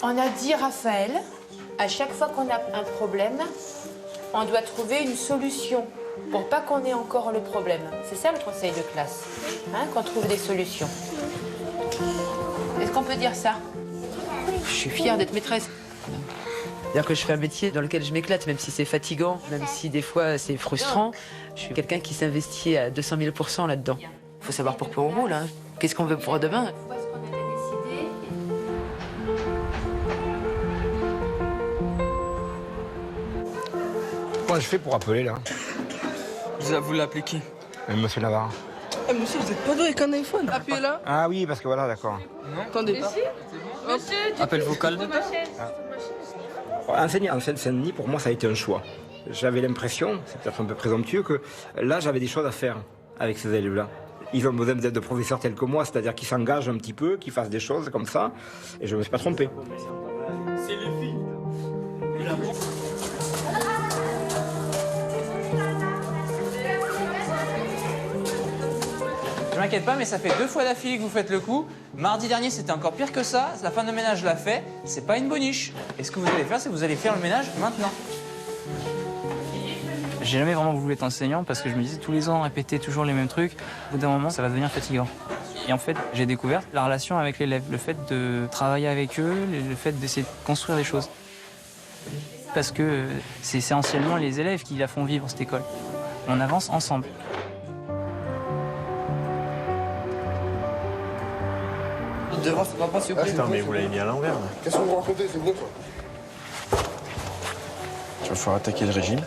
On a dit, Raphaël, à chaque fois qu'on a un problème, on doit trouver une solution pour pas qu'on ait encore le problème. C'est ça le conseil de classe, hein, qu'on trouve des solutions. Est-ce qu'on peut dire ça? Je suis fière d'être maîtresse. C'est-à-dire que je fais un métier dans lequel je m'éclate, même si c'est fatigant, même si des fois c'est frustrant. Je suis quelqu'un qui s'investit à 200 000 % là-dedans. Il faut savoir pourquoi on roule, hein. Qu'est-ce qu'on veut pour demain? Comment je fais pour appeler là? Vous l'appelez qui? Monsieur Navarre. Eh, monsieur, vous êtes pas doué avec un iPhone. Appuyez là. Ah oui, parce que voilà, d'accord. Non. Attendez pas. Monsieur, Appel vocal. Enseigner en Seine-Saint-Denis, pour moi, ça a été un choix. J'avais l'impression, c'est peut-être un peu présomptueux, que là, j'avais des choses à faire avec ces élèves-là. Ils ont besoin d'être de professeurs tels que moi, c'est-à-dire qu'ils s'engagent un petit peu, qu'ils fassent des choses comme ça, et je ne me suis pas trompé. C'est le fil. Je m'inquiète pas, mais ça fait 2 fois d'affilée que vous faites le coup. Mardi dernier, c'était encore pire que ça. La femme de ménage l'a fait. C'est pas une boniche. Et ce que vous allez faire, c'est que vous allez faire le ménage maintenant. J'ai jamais vraiment voulu être enseignant parce que je me disais tous les ans répéter toujours les mêmes trucs. Au bout d'un moment, ça va devenir fatigant. Et en fait, j'ai découvert la relation avec l'élève, le fait de travailler avec eux, le fait d'essayer de construire des choses. Parce que c'est essentiellement les élèves qui la font vivre, cette école. On avance ensemble. Devant, c'est pas s'il vous plaît. Putain, mais vous l'avez mis à l'envers. Qu'est-ce que vous racontez? C'est bon, quoi. Tu vas falloir attaquer le régime. Moi,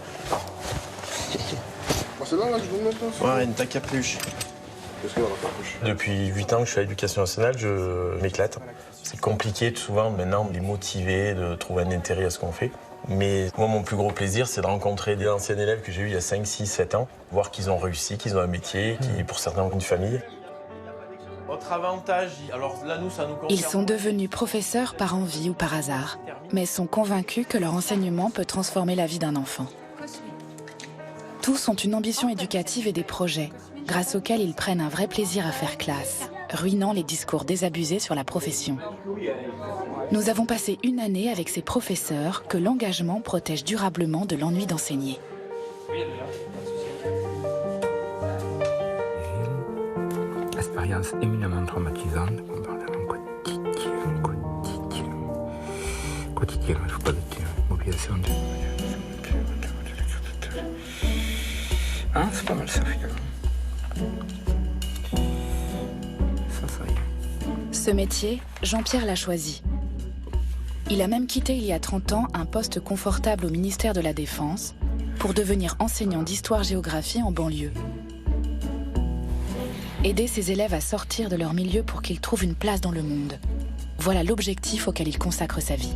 c'est là, que je vous mets maintenant. Ouais, une tac à pluche. Qu'est-ce qu'il y a dans la capuche? Depuis 8 ans que je suis à l'éducation nationale, je m'éclate. C'est compliqué souvent maintenant de les motiver, de trouver un intérêt à ce qu'on fait. Mais moi, mon plus gros plaisir, c'est de rencontrer des anciens élèves que j'ai eus il y a 5, 6, 7 ans, voir qu'ils ont réussi, qu'ils ont un métier, qui pour certains ont une famille. Autre avantage, alors là, nous, ça nous concerne. Ils sont devenus professeurs par envie ou par hasard, mais sont convaincus que leur enseignement peut transformer la vie d'un enfant. Tous ont une ambition éducative et des projets, grâce auxquels ils prennent un vrai plaisir à faire classe, ruinant les discours désabusés sur la profession. Nous avons passé une année avec ces professeurs que l'engagement protège durablement de l'ennui d'enseigner. Expérience éminemment traumatisante, on parle d'un quotidien, il ne faut pas de mobilisation. Ah, c'est pas mal ça, finalement. Ça y est. Ce métier, Jean-Pierre l'a choisi. Il a même quitté il y a 30 ans un poste confortable au ministère de la Défense pour devenir enseignant d'histoire-géographie en banlieue. Aider ses élèves à sortir de leur milieu pour qu'ils trouvent une place dans le monde. Voilà l'objectif auquel il consacre sa vie.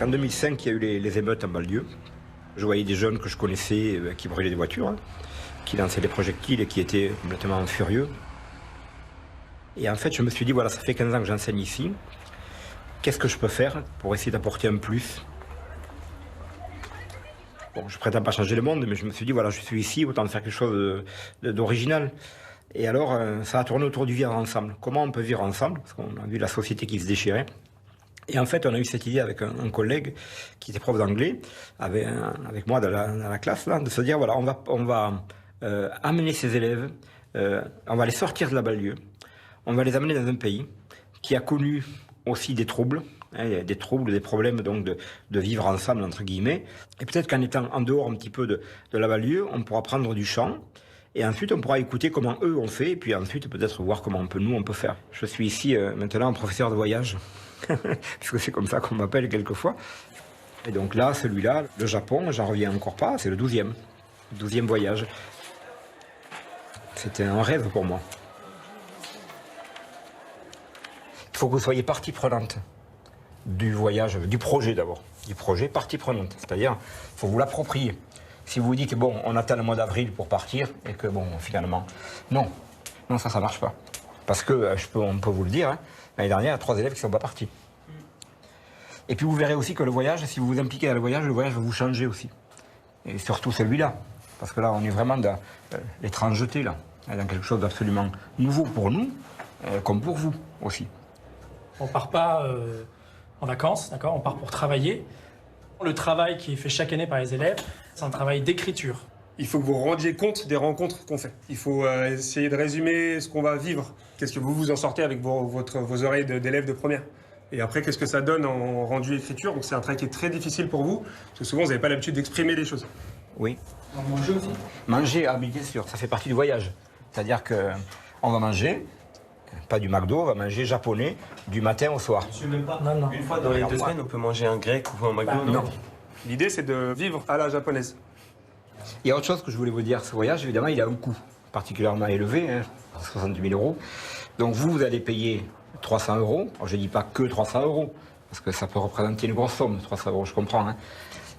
En 2005, il y a eu les émeutes en banlieue. Je voyais des jeunes que je connaissais qui brûlaient des voitures, hein, qui lançaient des projectiles et qui étaient complètement furieux. Et en fait, je me suis dit, voilà, ça fait 15 ans que j'enseigne ici. Qu'est-ce que je peux faire pour essayer d'apporter un plus? Bon, je prétends pas changer le monde, mais je me suis dit, voilà, je suis ici, autant faire quelque chose d'original. Et alors, ça a tourné autour du vivre ensemble. Comment on peut vivre ensemble? Parce qu'on a vu la société qui se déchirait. Et en fait, on a eu cette idée avec un collègue qui était prof d'anglais, avec moi dans la classe, là, de se dire, voilà, on va amener ces élèves, on va les sortir de la banlieue, on va les amener dans un pays qui a connu aussi des troubles, hein, des problèmes donc de vivre ensemble, entre guillemets. Et peut-être qu'en étant en dehors un petit peu de la banlieue, on pourra prendre du champ. Et ensuite, on pourra écouter comment eux ont fait, et puis ensuite, peut-être voir comment on peut faire. Je suis ici maintenant professeur de voyage, puisque c'est comme ça qu'on m'appelle quelquefois. Et donc là, celui-là, le Japon, j'en reviens encore pas, c'est le 12e voyage. C'était un rêve pour moi. Il faut que vous soyez partie prenante du voyage, du projet d'abord. Du projet, partie prenante. C'est-à-dire, il faut vous l'approprier. Si vous vous dites, bon, on attend le mois d'avril pour partir, et que, bon, finalement, non, ça marche pas. Parce que, on peut vous le dire, hein, l'année dernière, il y a 3 élèves qui ne sont pas partis. Et puis vous verrez aussi que le voyage, si vous vous impliquez dans le voyage va vous changer aussi. Et surtout celui-là. Parce que là, on est vraiment dans l'étrangeté, là, dans quelque chose d'absolument nouveau pour nous, comme pour vous aussi. On part pas en vacances, d'accord? On part pour travailler. Le travail qui est fait chaque année par les élèves, c'est un travail d'écriture. Il faut que vous rendiez compte des rencontres qu'on fait. Il faut essayer de résumer ce qu'on va vivre. Qu'est-ce que vous en sortez avec vos oreilles d'élèves de première. Et après, qu'est-ce que ça donne en rendu écriture? Donc c'est un travail qui est très difficile pour vous, parce que souvent, vous n'avez pas l'habitude d'exprimer des choses. Oui. Manger aussi? Manger, ah, mais bien sûr, ça fait partie du voyage. C'est-à-dire qu'on va manger, pas du McDo, on va manger japonais du matin au soir. Je sais même pas. Non. Une fois dans les 2 semaines, on peut manger un grec ou un McDo, Non. L'idée, c'est de vivre à la japonaise. Il y a autre chose que je voulais vous dire. Ce voyage, évidemment, il a un coût particulièrement élevé, 70 000 euros. Donc vous allez payer 300 euros. Alors, je ne dis pas que 300 euros, parce que ça peut représenter une grosse somme, 300 euros, je comprends. Hein.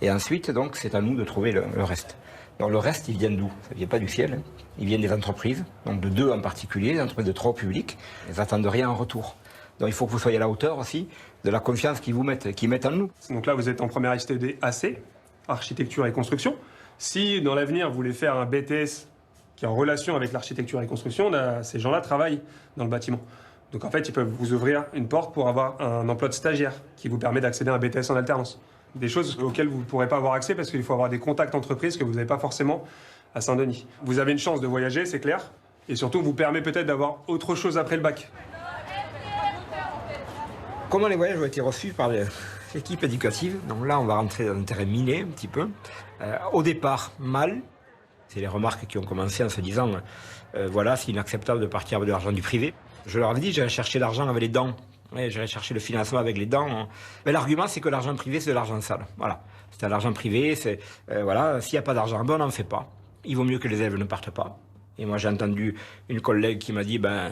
Et ensuite, donc, c'est à nous de trouver le reste. Donc le reste, il vient d'où? Ça ne vient pas du ciel. Hein. Il vient des entreprises, donc de 2 en particulier, des entreprises de 3 au public. Elles n'attendent rien en retour. Donc il faut que vous soyez à la hauteur aussi de la confiance qu'ils mettent en nous. Donc là, vous êtes en première STD AC, architecture et construction. Si, dans l'avenir, vous voulez faire un BTS qui est en relation avec l'architecture et construction, ces gens-là travaillent dans le bâtiment. Donc en fait, ils peuvent vous ouvrir une porte pour avoir un emploi de stagiaire qui vous permet d'accéder à un BTS en alternance. Des choses auxquelles vous ne pourrez pas avoir accès parce qu'il faut avoir des contacts entreprises que vous n'avez pas forcément à Saint-Denis. Vous avez une chance de voyager, c'est clair, et surtout vous permet peut-être d'avoir autre chose après le bac. Comment les voyages ont été reçus par l'équipe éducative? Donc là, on va rentrer dans un terrain miné un petit peu. Au départ, mal. C'est les remarques qui ont commencé en se disant voilà, c'est inacceptable de partir avec de l'argent du privé. Je leur ai dit, j'allais chercher l'argent avec les dents. Ouais, j'allais chercher le financement avec les dents. Mais l'argument, c'est que l'argent privé, c'est de l'argent sale. Voilà. C'est de l'argent privé, c'est... voilà, s'il n'y a pas d'argent, ben on n'en fait pas. Il vaut mieux que les élèves ne partent pas. Et moi, j'ai entendu une collègue qui m'a dit, ben,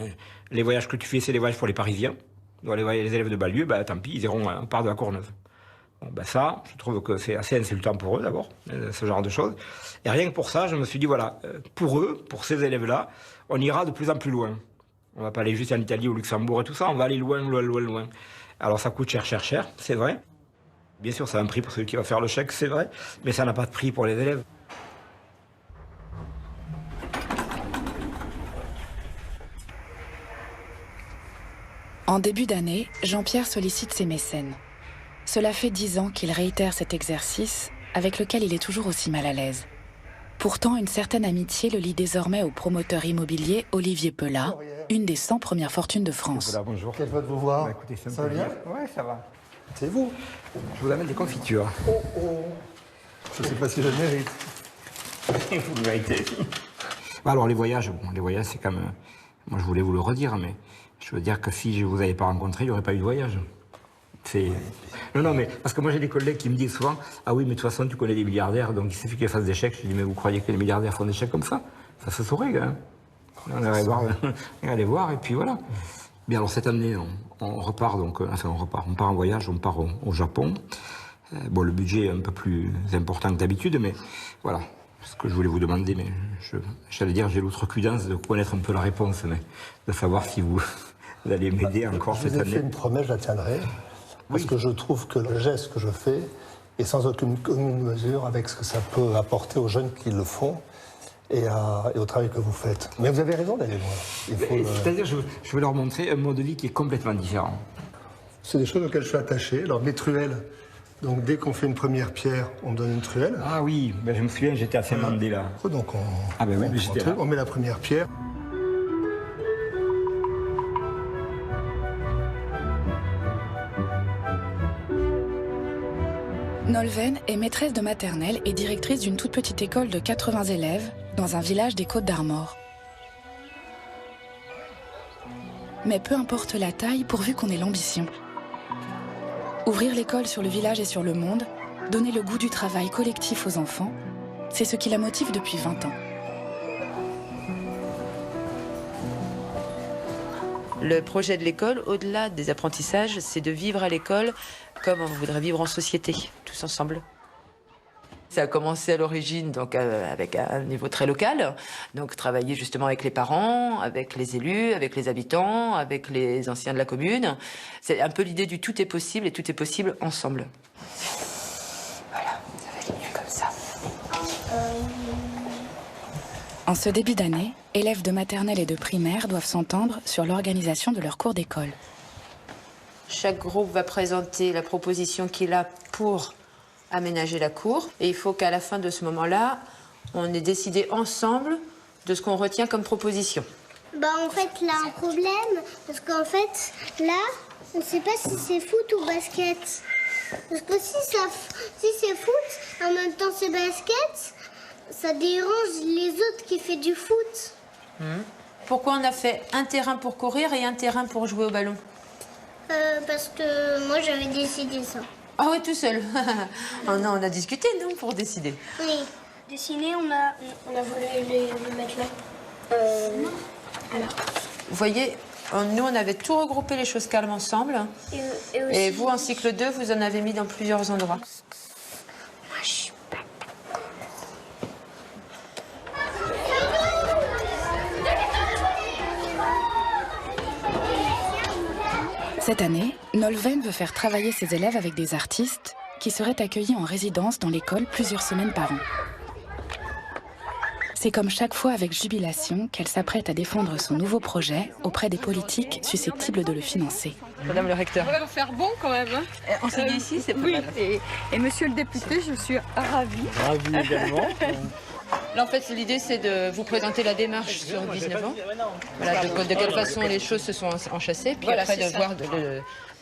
les voyages que tu fais, c'est des voyages pour les Parisiens. Donc les élèves de banlieue, ben, tant pis, ils iront au parc de la Courneuve. Bon, ben ça, je trouve que c'est assez insultant pour eux, d'abord, ce genre de choses. Et rien que pour ça, je me suis dit, voilà, pour eux, pour ces élèves-là, on ira de plus en plus loin. On ne va pas aller juste en Italie, au Luxembourg et tout ça, on va aller loin, loin, loin, loin. Alors ça coûte cher, cher, cher, c'est vrai. Bien sûr, ça a un prix pour celui qui va faire le chèque, c'est vrai, mais ça n'a pas de prix pour les élèves. En début d'année, Jean-Pierre sollicite ses mécènes. Cela fait 10 ans qu'il réitère cet exercice, avec lequel il est toujours aussi mal à l'aise. Pourtant, une certaine amitié le lie désormais au promoteur immobilier Olivier Pelat, une des 100 premières fortunes de France. Voilà, bonjour. Quelle joie de vous voir. Bah, écoutez, Ça va bien? Ouais, ça va. C'est vous? Je vous amène des confitures. Oh, oh. Je ne sais pas si je le mérite. Vous le méritez. Alors les voyages, c'est comme... moi je voulais vous le redire, mais je veux dire que si je vous avais pas rencontré, il n'y aurait pas eu de voyage. C'est... Non, mais parce que moi j'ai des collègues qui me disent souvent « Ah oui, mais de toute façon tu connais des milliardaires, donc il suffit qu'ils fassent des chèques. » Je dis « Mais vous croyez que les milliardaires font des chèques comme ça? Ça se saurait, hein. » On allait voir, et puis voilà. Bien, alors cette année, on repart, donc, on part en voyage, on part au Japon. Bon, le budget est un peu plus important que d'habitude, mais voilà. Ce que je voulais vous demander, mais j'allais dire, j'ai l'outrecuidance de connaître un peu la réponse, mais de savoir si vous allez m'aider encore cette année. Je vous ai fait une promesse, je la tiendrai. Parce que je trouve que le geste que je fais est sans aucune commune mesure avec ce que ça peut apporter aux jeunes qui le font et au travail que vous faites. Mais vous avez raison d'aller loin. C'est-à-dire, je veux leur montrer un mode de vie qui est complètement différent. C'est des choses auxquelles je suis attaché. Alors, mes truelles, donc dès qu'on fait une première pierre, on donne une truelle. Ah oui, ben, je me souviens, j'étais à Saint-Mandé-là. Donc on met la première pierre. Nolwenn est maîtresse de maternelle et directrice d'une toute petite école de 80 élèves dans un village des Côtes-d'Armor. Mais peu importe la taille, pourvu qu'on ait l'ambition. Ouvrir l'école sur le village et sur le monde, donner le goût du travail collectif aux enfants, c'est ce qui la motive depuis 20 ans. Le projet de l'école, au-delà des apprentissages, c'est de vivre à l'école comme on voudrait vivre en société, tous ensemble. Ça a commencé à l'origine donc avec un niveau très local, donc travailler justement avec les parents, avec les élus, avec les habitants, avec les anciens de la commune. C'est un peu l'idée du tout est possible et tout est possible ensemble. Voilà, ça va aller mieux comme ça. En ce début d'année, élèves de maternelle et de primaire doivent s'entendre sur l'organisation de leur cours d'école. Chaque groupe va présenter la proposition qu'il a pour aménager la cour. Et il faut qu'à la fin de ce moment-là, on ait décidé ensemble de ce qu'on retient comme proposition. Bah en fait, là, un problème, parce qu'en fait, là, on ne sait pas si c'est foot ou basket. Parce que si c'est foot, en même temps c'est basket, ça dérange les autres qui font du foot. Pourquoi on a fait un terrain pour courir et un terrain pour jouer au ballon? Parce que moi, j'avais décidé ça. Ah ouais, tout seul. Oh non, on a discuté, non, pour décider. Oui. Dessiner, on a voulu le mettre là. Non. Alors. Vous voyez, nous, on avait tout regroupé les choses calmes ensemble. Et aussi... Et vous, en cycle 2, vous en avez mis dans plusieurs endroits. Moi, je suis pas... Cette année, Nolwenn veut faire travailler ses élèves avec des artistes qui seraient accueillis en résidence dans l'école plusieurs semaines par an. C'est comme chaque fois avec jubilation qu'elle s'apprête à défendre son nouveau projet auprès des politiques susceptibles de le financer. Madame le recteur. On va faire bon quand même. Hein. Enseigner ici, c'est pas mal. Et monsieur le député, je suis ravie. Ravi également. Là, en fait, l'idée, c'est de vous présenter la démarche sur 19 ans. Voilà, de quelle façon les choses se sont enchâssées, puis voilà, après de voir...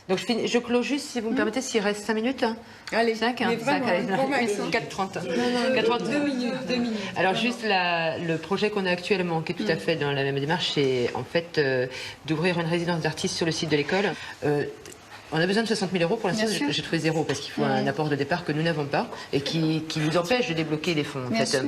Donc je clôt juste, si vous me permettez, s'il reste 5 minutes. Allez, 5, hein, 5, allez, 4h30. 4h30. 2 minutes. Alors juste le projet qu'on a actuellement, qui est tout à fait dans la même démarche, c'est en fait d'ouvrir une résidence d'artistes sur le site de l'école. On a besoin de 60 000 euros. Pour l'instant, j'ai trouvé 0 parce qu'il faut un apport de départ que nous n'avons pas et qui nous empêche de débloquer les fonds. En fait.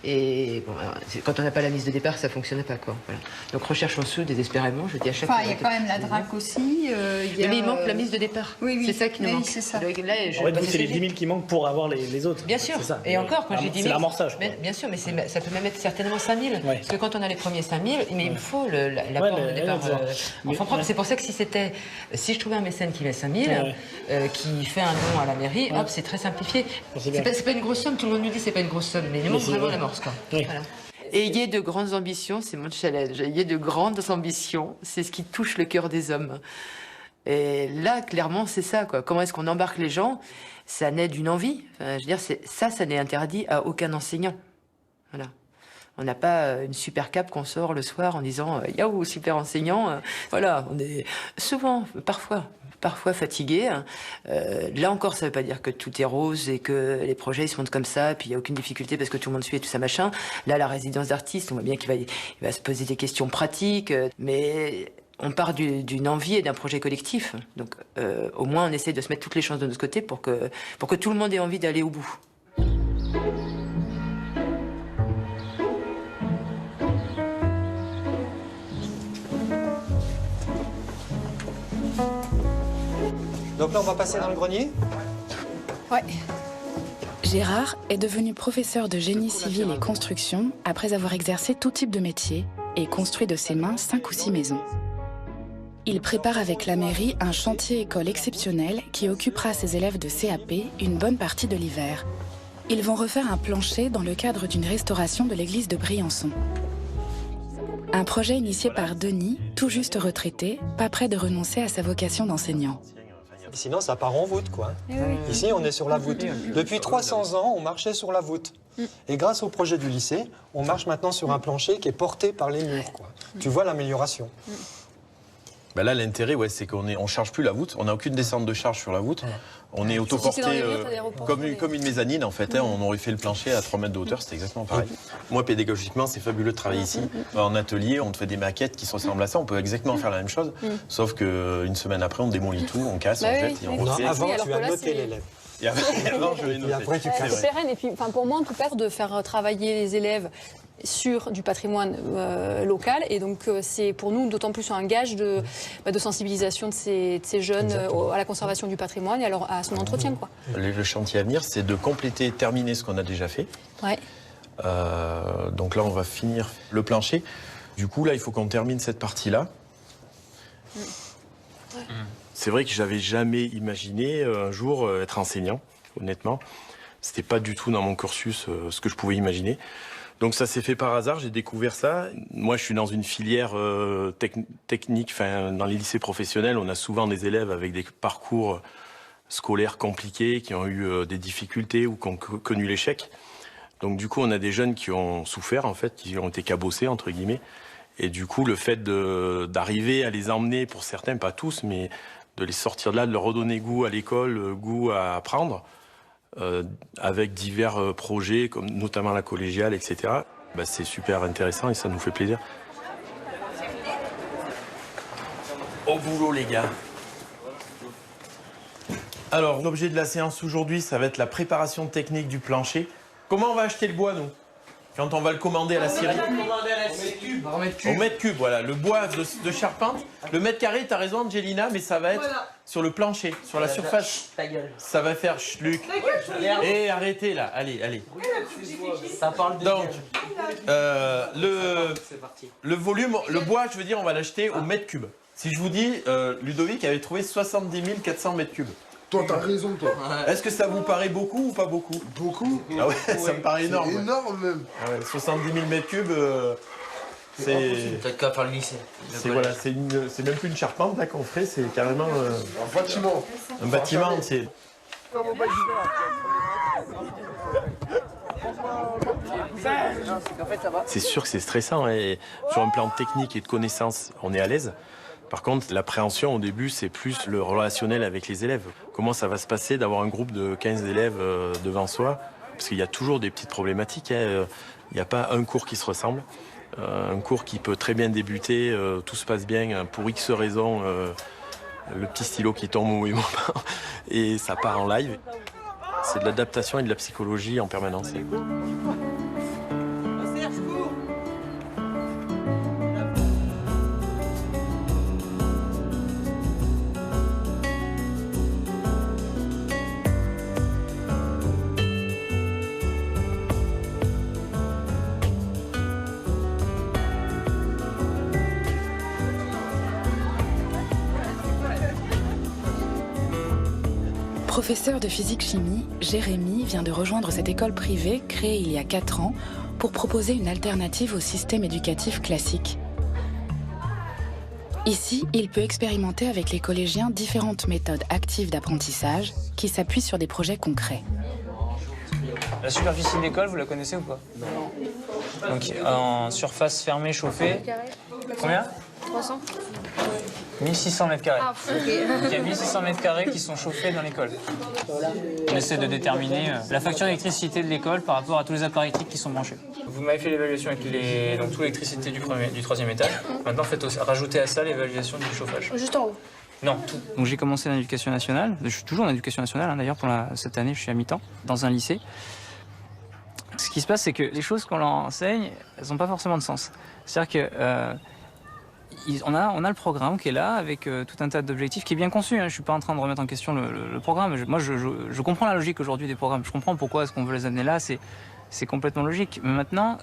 Et bon, alors, quand on n'a pas la mise de départ, ça ne fonctionne pas. Quoi. Voilà. Donc recherche en dessous désespérément. Je dis à chaque fois. Enfin, il y a quand même la DRAC aussi. Mais il manque la mise de départ. Oui. C'est ça qui nous manque. C'est ça. En fait, c'est les 10 000 qui manquent pour avoir les autres. Bien sûr. Ça. Et encore, quand j'ai 10 000... C'est l'amorçage. Bien sûr, mais ça peut même être certainement 5 000. Ouais. Parce que quand on a les premiers 5 000, mais il me faut l'apport de départ en fonds propres. C'est pour ça que si je trouvais un mécène qui met 5 000... qui fait un don à la mairie, hop, c'est très simplifié. C'est pas une grosse somme, tout le monde nous dit c'est pas une grosse somme, mais il manque vraiment l'amorce, quoi. Oui. Voilà. Ayez de grandes ambitions, c'est mon challenge. Ayez de grandes ambitions, c'est ce qui touche le cœur des hommes. Et là, clairement, c'est ça, quoi. Comment est-ce qu'on embarque les gens? Ça naît d'une envie. Enfin, je veux dire, ça n'est interdit à aucun enseignant. Voilà. On n'a pas une super cape qu'on sort le soir en disant « Yaou, super enseignant ». Voilà, on est souvent, parfois fatigué. Là encore, ça ne veut pas dire que tout est rose et que les projets ils se montent comme ça, et puis il n'y a aucune difficulté parce que tout le monde suit et tout ça machin. Là, la résidence d'artiste, on voit bien qu'il va se poser des questions pratiques, mais on part d'une envie et d'un projet collectif. Donc au moins, on essaie de se mettre toutes les chances de notre côté pour que tout le monde ait envie d'aller au bout. Donc là, on va passer dans le grenier? Ouais. Gérard est devenu professeur de génie civil et construction après avoir exercé tout type de métier et construit de ses mains 5 ou 6 maisons. Il prépare avec la mairie un chantier-école exceptionnel qui occupera ses élèves de CAP une bonne partie de l'hiver. Ils vont refaire un plancher dans le cadre d'une restauration de l'église de Briançon. Un projet initié par Denis, tout juste retraité, pas prêt de renoncer à sa vocation d'enseignant. Sinon, ça part en voûte, quoi. Ici, on est sur la voûte. Depuis 300 ans, on marchait sur la voûte. Et grâce au projet du lycée, on marche maintenant sur un plancher qui est porté par les murs, quoi. Tu vois l'amélioration. Ben là, l'intérêt, c'est qu'on ne charge plus la voûte. On n'a aucune descente de charge sur la voûte. On est autoporté comme une mezzanine, en fait. On aurait fait le plancher à 3 mètres de hauteur, c'était exactement pareil. Moi, pédagogiquement, c'est fabuleux de travailler ici. En atelier, on te fait des maquettes qui se ressemblent à ça. On peut exactement faire la même chose. Sauf qu'une semaine après, on démolit tout, on casse, on jette et on refait. Avant, tu as noté l'élève. Et avant, je l'ai noté. C'est pérenne. Et puis, pour moi, en tout cas, de faire travailler les élèves sur du patrimoine local. Et donc, c'est pour nous d'autant plus un gage de sensibilisation de ces jeunes à la conservation du patrimoine et à son entretien, quoi. Le chantier à venir, c'est de compléter, terminer ce qu'on a déjà fait. Ouais. Donc là, on va finir le plancher. Du coup, là, il faut qu'on termine cette partie-là. C'est vrai que j'avais jamais imaginé un jour être enseignant, honnêtement. C'était pas du tout dans mon cursus ce que je pouvais imaginer. Donc ça s'est fait par hasard, j'ai découvert ça. Moi, je suis dans une filière technique, enfin, dans les lycées professionnels, on a souvent des élèves avec des parcours scolaires compliqués, qui ont eu des difficultés ou qui ont connu l'échec. Donc du coup, on a des jeunes qui ont souffert, en fait, qui ont été cabossés, entre guillemets. Et du coup, le fait d'arriver à les emmener, pour certains, pas tous, mais de les sortir de là, de leur redonner goût à l'école, goût à apprendre, avec divers projets, comme notamment la collégiale, etc. Bah, c'est super intéressant et ça nous fait plaisir. Au boulot, les gars. Alors, l'objet de la séance aujourd'hui, ça va être la préparation technique du plancher. Comment on va acheter le bois, nous? Quand on va le commander à la scierie? Au mètre cube, voilà. Le bois de charpente. Le mètre carré, t'as raison, Angelina, mais ça va être sur le plancher, sur la surface. Ça va faire schluck. Et arrêtez là, allez, allez. Donc, le volume, le bois, je veux dire, on va l'acheter au mètre cube. Si je vous dis, Ludovic avait trouvé 70 400 mètres cubes. Toi, t'as raison, toi. Est-ce que ça vous paraît beaucoup ou pas beaucoup? Beaucoup. Ah ouais, ça me paraît énorme. C'est énorme, même. Ah ouais, 70 000 mètres cubes, c'est... Peut-être qu'à faire le lycée. C'est voilà, c'est même plus une charpente là qu'on ferait, c'est carrément... un bâtiment. Un bâtiment entier. C'est sûr que c'est stressant et sur un plan technique et de connaissances, on est à l'aise. Par contre, l'appréhension au début, c'est plus le relationnel avec les élèves. Comment ça va se passer d'avoir un groupe de 15 élèves devant soi? Parce qu'il y a toujours des petites problématiques. Hein. Il n'y a pas un cours qui se ressemble. Un cours qui peut très bien débuter, tout se passe bien, pour X raisons, le petit stylo qui tombe au moment et ça part en live. C'est de l'adaptation et de la psychologie en permanence. Professeur de physique-chimie, Jérémy vient de rejoindre cette école privée créée il y a 4 ans pour proposer une alternative au système éducatif classique. Ici, il peut expérimenter avec les collégiens différentes méthodes actives d'apprentissage qui s'appuient sur des projets concrets. La superficie de l'école, vous la connaissez ou pas? Non. Donc en surface fermée, chauffée. Combien? 300. 1600 mètres carrés. Ah, ok. Donc, il y a 1600 mètres carrés qui sont chauffés dans l'école. On essaie de déterminer la facture d'électricité de l'école par rapport à tous les appareils électriques qui sont branchés. Vous m'avez fait l'évaluation avec donc, toute l'électricité du 3e étage. Maintenant, rajoutez à ça l'évaluation du chauffage. Juste en haut? Non, tout. Donc j'ai commencé en éducation nationale. Je suis toujours en éducation nationale, hein, d'ailleurs, cette année, je suis à mi-temps, dans un lycée. Ce qui se passe, c'est que les choses qu'on leur enseigne, elles n'ont pas forcément de sens. C'est-à-dire que on a le programme qui est là, avec tout un tas d'objectifs qui est bien conçu. Hein. Je ne suis pas en train de remettre en question le programme. Moi, je comprends la logique aujourd'hui des programmes. Je comprends pourquoi est-ce qu'on veut les amener là. C'est complètement logique. Mais maintenant,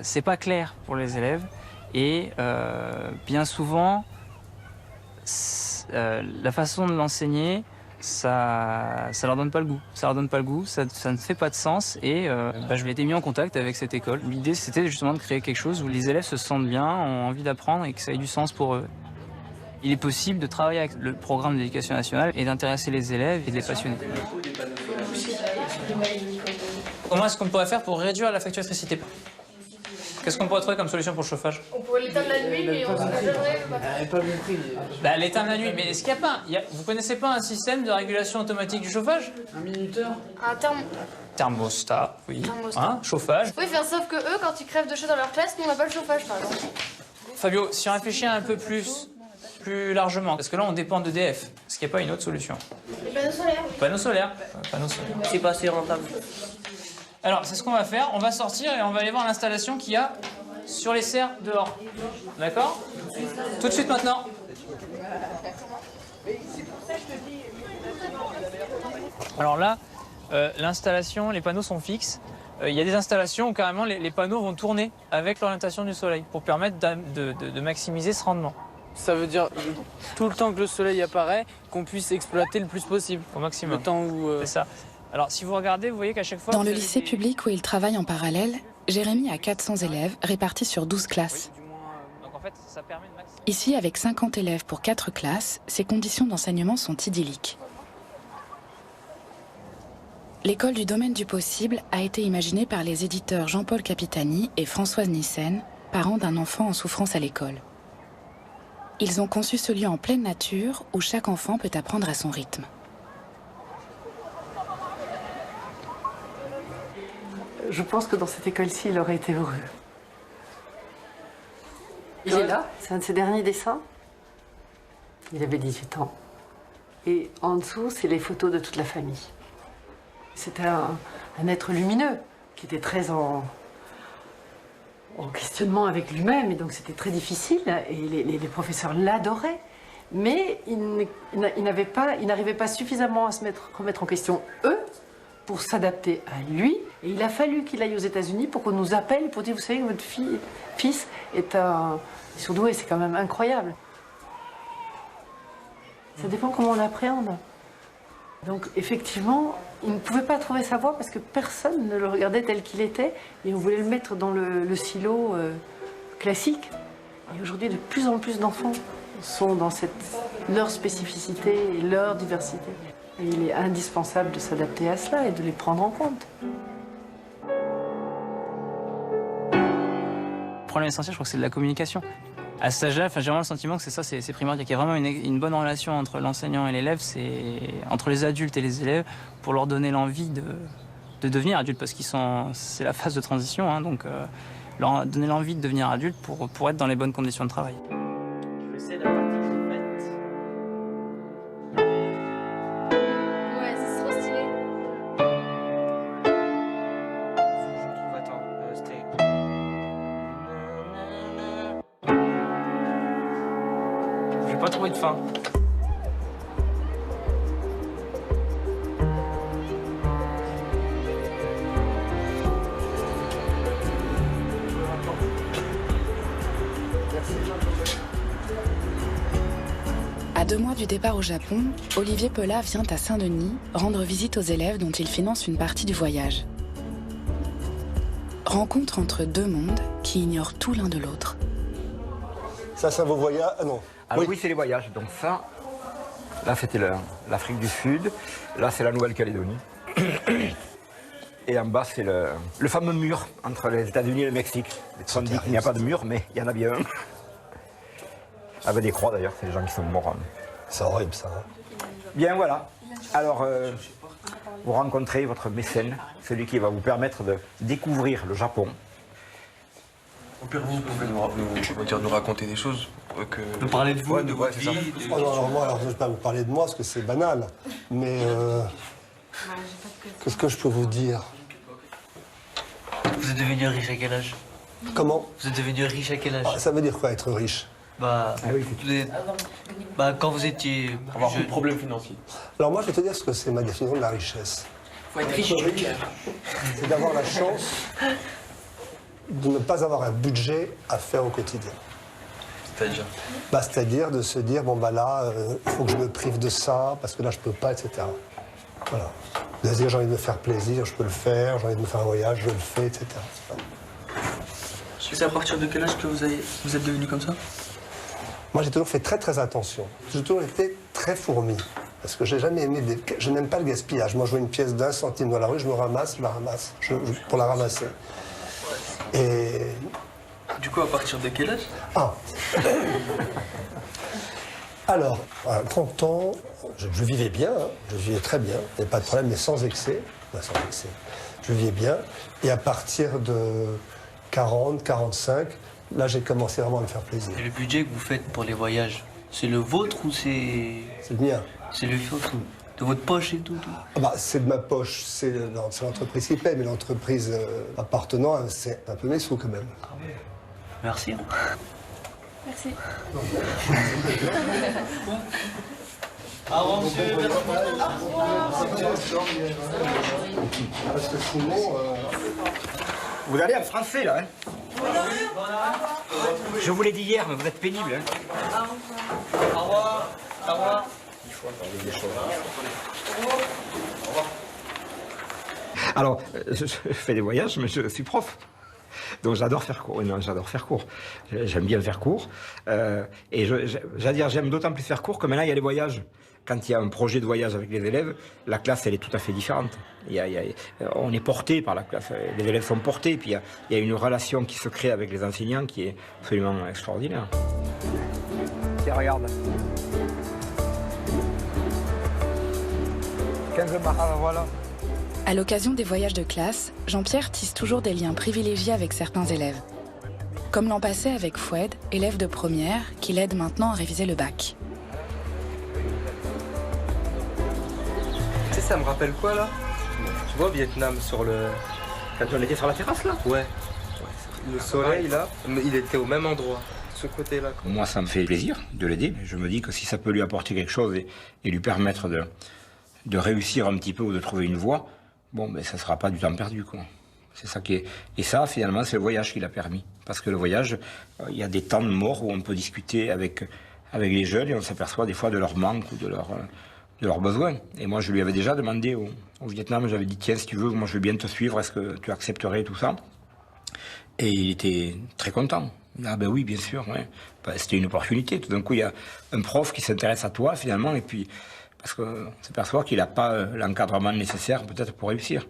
c'est pas clair pour les élèves. Et bien souvent, la façon de l'enseigner, ça leur donne pas le goût. Ça leur donne pas le goût, ça ne fait pas de sens. Et je m'étais mis en contact avec cette école. L'idée, c'était justement de créer quelque chose où les élèves se sentent bien, ont envie d'apprendre et que ça ait du sens pour eux. Il est possible de travailler avec le programme d'éducation nationale et d'intéresser les élèves et de les passionner. Comment est-ce qu'on pourrait faire pour réduire la facture d'électricité? Qu'est-ce qu'on pourrait trouver comme solution pour le chauffage? On pourrait l'éteindre la nuit, mais on s'en pas compris. L'éteindre la nuit, mais est-ce qu'il n'y a pas... Vous connaissez pas un système de régulation automatique du chauffage? Un minuteur? Un thermostat, oui. Thermostat. Hein, chauffage. Oui, sauf que eux, quand ils crèvent de chaud dans leur classe, nous on n'a pas le chauffage, par exemple. Fabio, si on réfléchit un peu plus largement, parce que là on dépend d'EDF, est-ce qu'il n'y a pas une autre solution? Les panneaux solaires. Panneaux solaires. Panneaux solaires. C'est pas assez rentable. Alors, c'est ce qu'on va faire. On va sortir et on va aller voir l'installation qu'il y a sur les serres dehors. D'accord? Tout de suite maintenant. Alors là, l'installation, les panneaux sont fixes. Il y a des installations où carrément les panneaux vont tourner avec l'orientation du soleil pour permettre de maximiser ce rendement. Ça veut dire tout le temps que le soleil apparaît, qu'on puisse exploiter le plus possible. Au maximum. Le temps où... C'est ça. Alors si vous regardez, vous voyez qu'à chaque fois... Dans le lycée public où il travaille en parallèle, Jérémy a 400 élèves répartis sur 12 classes. Ici, avec 50 élèves pour 4 classes, ses conditions d'enseignement sont idylliques. L'école du domaine du possible a été imaginée par les éditeurs Jean-Paul Capitani et Françoise Nissen, parents d'un enfant en souffrance à l'école. Ils ont conçu ce lieu en pleine nature où chaque enfant peut apprendre à son rythme. Je pense que dans cette école-ci, il aurait été heureux. Il est là, c'est un de ses derniers dessins. Il avait 18 ans. Et en dessous, c'est les photos de toute la famille. C'était un être lumineux qui était très en questionnement avec lui-même, et donc c'était très difficile, et les professeurs l'adoraient. Mais il n'arrivait pas suffisamment à remettre en question eux pour s'adapter à lui. Et il a fallu qu'il aille aux États-Unis pour qu'on nous appelle pour dire, vous savez que votre fils est un surdoué, c'est quand même incroyable. Ça dépend comment on l'appréhende. Donc effectivement, il ne pouvait pas trouver sa voie parce que personne ne le regardait tel qu'il était et on voulait le mettre dans le silo classique. Et aujourd'hui, de plus en plus d'enfants sont dans leur spécificité et leur diversité. Et il est indispensable de s'adapter à cela et de les prendre en compte. Le problème essentiel, je crois que c'est de la communication. À cet âge-là, j'ai vraiment le sentiment que c'est ça, c'est primordial, qu'il y a vraiment une bonne relation entre l'enseignant et l'élève, entre les adultes et les élèves, pour leur donner l'envie de devenir adulte, parce c'est la phase de transition, hein, donc leur donner l'envie de devenir adulte pour être dans les bonnes conditions de travail. Pas trouvé de fin. À 2 mois du départ au Japon, Olivier Pelat vient à Saint-Denis rendre visite aux élèves dont il finance une partie du voyage. Rencontre entre 2 mondes qui ignorent tout l'un de l'autre. Ça vaut voyage. Ah non. Alors oui, c'est les voyages. Donc ça, là c'était l'Afrique du Sud, là c'est la Nouvelle-Calédonie. Et en bas c'est le fameux mur entre les États-Unis et le Mexique. On dit qu'il n'y a pas de mur, mais il y en a bien un. Avec des croix d'ailleurs, c'est les gens qui sont morts. C'est horrible ça. Bien voilà. Alors, vous rencontrez votre mécène, celui qui va vous permettre de découvrir le Japon. Au pire, vous pouvez nous raconter des choses. Nous parler de vous, de votre vie. Alors, je ne vais pas vous parler de moi parce que c'est banal. Mais qu'est-ce que je peux vous dire? Vous êtes devenu riche à quel âge? Comment? Vous êtes devenu riche à quel âge? Ça veut dire quoi être riche? Quand vous étiez avoir un problème financier. Alors moi, je vais te dire ce que c'est ma définition de la richesse. Faut être riche. C'est d'avoir la chance de ne pas avoir un budget à faire au quotidien. C'est-à-dire c'est-à-dire de se dire, bon là, il faut que je me prive de ça, parce que là, je peux pas, etc. Voilà. De se dire, j'ai envie de me faire plaisir, je peux le faire, j'ai envie de me faire un voyage, je le fais, etc. C'est à partir de quel âge que vous êtes devenu comme ça? Moi, j'ai toujours fait très, très attention. J'ai toujours été très fourmi. Parce que j'ai jamais aimé je n'aime pas le gaspillage. Moi, je vois une pièce d'1 centime dans la rue, je la ramasse pour la ramasser. Et... Du coup, à partir de quel âge? Alors, à 30 ans, je vivais bien, hein. Je vivais très bien, il n'y avait pas de problème, mais sans excès. Sans excès. Je vivais bien. Et à partir de 40, 45, là, j'ai commencé vraiment à me faire plaisir. Et le budget que vous faites pour les voyages, c'est le vôtre ou c'est... C'est le mien. C'est le vôtre, de votre poche et tout, c'est de ma poche, c'est l'entreprise qui paie, mais l'entreprise appartenant, c'est un peu mes sous quand même. Ah ouais. Merci. Merci. Au revoir, monsieur. Parce que sinon... Vous allez en français, là, hein? Je vous l'ai dit hier, mais vous êtes pénible, hein? Au revoir. Au revoir. Il faut parler des choses. Alors, je fais des voyages, mais je suis prof. Donc j'adore faire cours. Non, j'adore faire cours. J'aime bien faire cours. Et j'aime d'autant plus faire cours que maintenant il y a les voyages. Quand il y a un projet de voyage avec les élèves, la classe elle est tout à fait différente. On est porté par la classe. Les élèves sont portés. Et puis il y a une relation qui se crée avec les enseignants qui est absolument extraordinaire. Tiens, regarde. 15 mars, voilà. À l'occasion des voyages de classe, Jean-Pierre tisse toujours des liens privilégiés avec certains élèves. Comme l'an passé avec Foued, élève de première, qui l'aide maintenant à réviser le bac. Tu sais, ça me rappelle quoi là? Tu vois Vietnam sur le... Quand on était sur la terrasse là? Ouais. Le soleil là, il était au même endroit, ce côté-là. Moi ça me fait plaisir de l'aider. Je me dis que si ça peut lui apporter quelque chose et lui permettre de réussir un petit peu ou de trouver une voie, bon, ben, ça ne sera pas du temps perdu, quoi. C'est ça qui est... Et ça, finalement, c'est le voyage qui l'a permis. Parce que le voyage, il y a des temps de mort où on peut discuter avec les jeunes et on s'aperçoit des fois de leur manque ou de leurs besoins. Et moi, je lui avais déjà demandé au Vietnam, j'avais dit, tiens, si tu veux, moi, je vais bien te suivre, est-ce que tu accepterais tout ça? Et il était très content. Il dit, ah ben oui, bien sûr, ouais. Ben, c'était une opportunité. Tout d'un coup, il y a un prof qui s'intéresse à toi, finalement, et puis... Parce qu'on s'aperçoit qu'il n'a pas l'encadrement nécessaire peut-être pour réussir.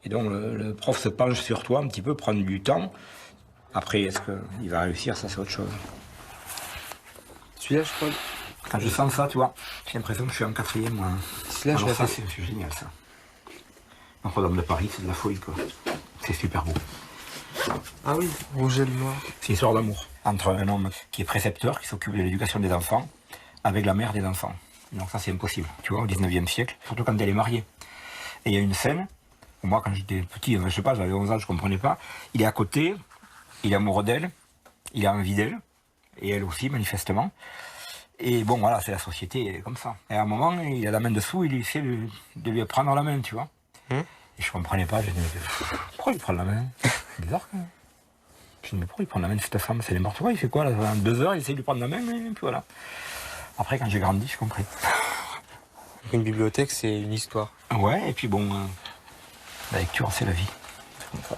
Et donc le prof se penche sur toi un petit peu, prend du temps. Après, est-ce qu'il va réussir? Ça, c'est autre chose. Celui-là, je crois... Quand je sens ça, tu vois, j'ai l'impression que je suis en quatrième. Moi. Celui-là, alors ça, c'est génial, ça. Notre-Dame de Paris, c'est de la folie, quoi. C'est super beau. Ah oui, rouge et le noir. C'est une histoire d'amour entre un homme qui est précepteur, qui s'occupe de l'éducation des enfants, avec la mère des enfants. Donc ça, c'est impossible, tu vois, au 19e siècle, surtout quand elle est mariée. Et il y a une scène, où moi, quand j'étais petit, je sais pas, j'avais 11 ans, je comprenais pas, il est à côté, il est amoureux d'elle, il a envie d'elle, et elle aussi, manifestement. Et bon, voilà, c'est la société, elle est comme ça. Et à un moment, il a la main dessous, il essaie de lui prendre la main, tu vois. Et je comprenais pas, je me disais, pourquoi il prend la main? C'est bizarre, quand même. Je me dis, mais pourquoi il prend la main de cette femme? C'est n'importe quoi, il fait quoi, là? En 2 heures, il essaie de lui prendre la main, et puis voilà. Après, quand j'ai grandi, j'ai compris. Une bibliothèque, c'est une histoire. Ouais, et puis bon, la lecture, c'est la vie. C'est comme ça.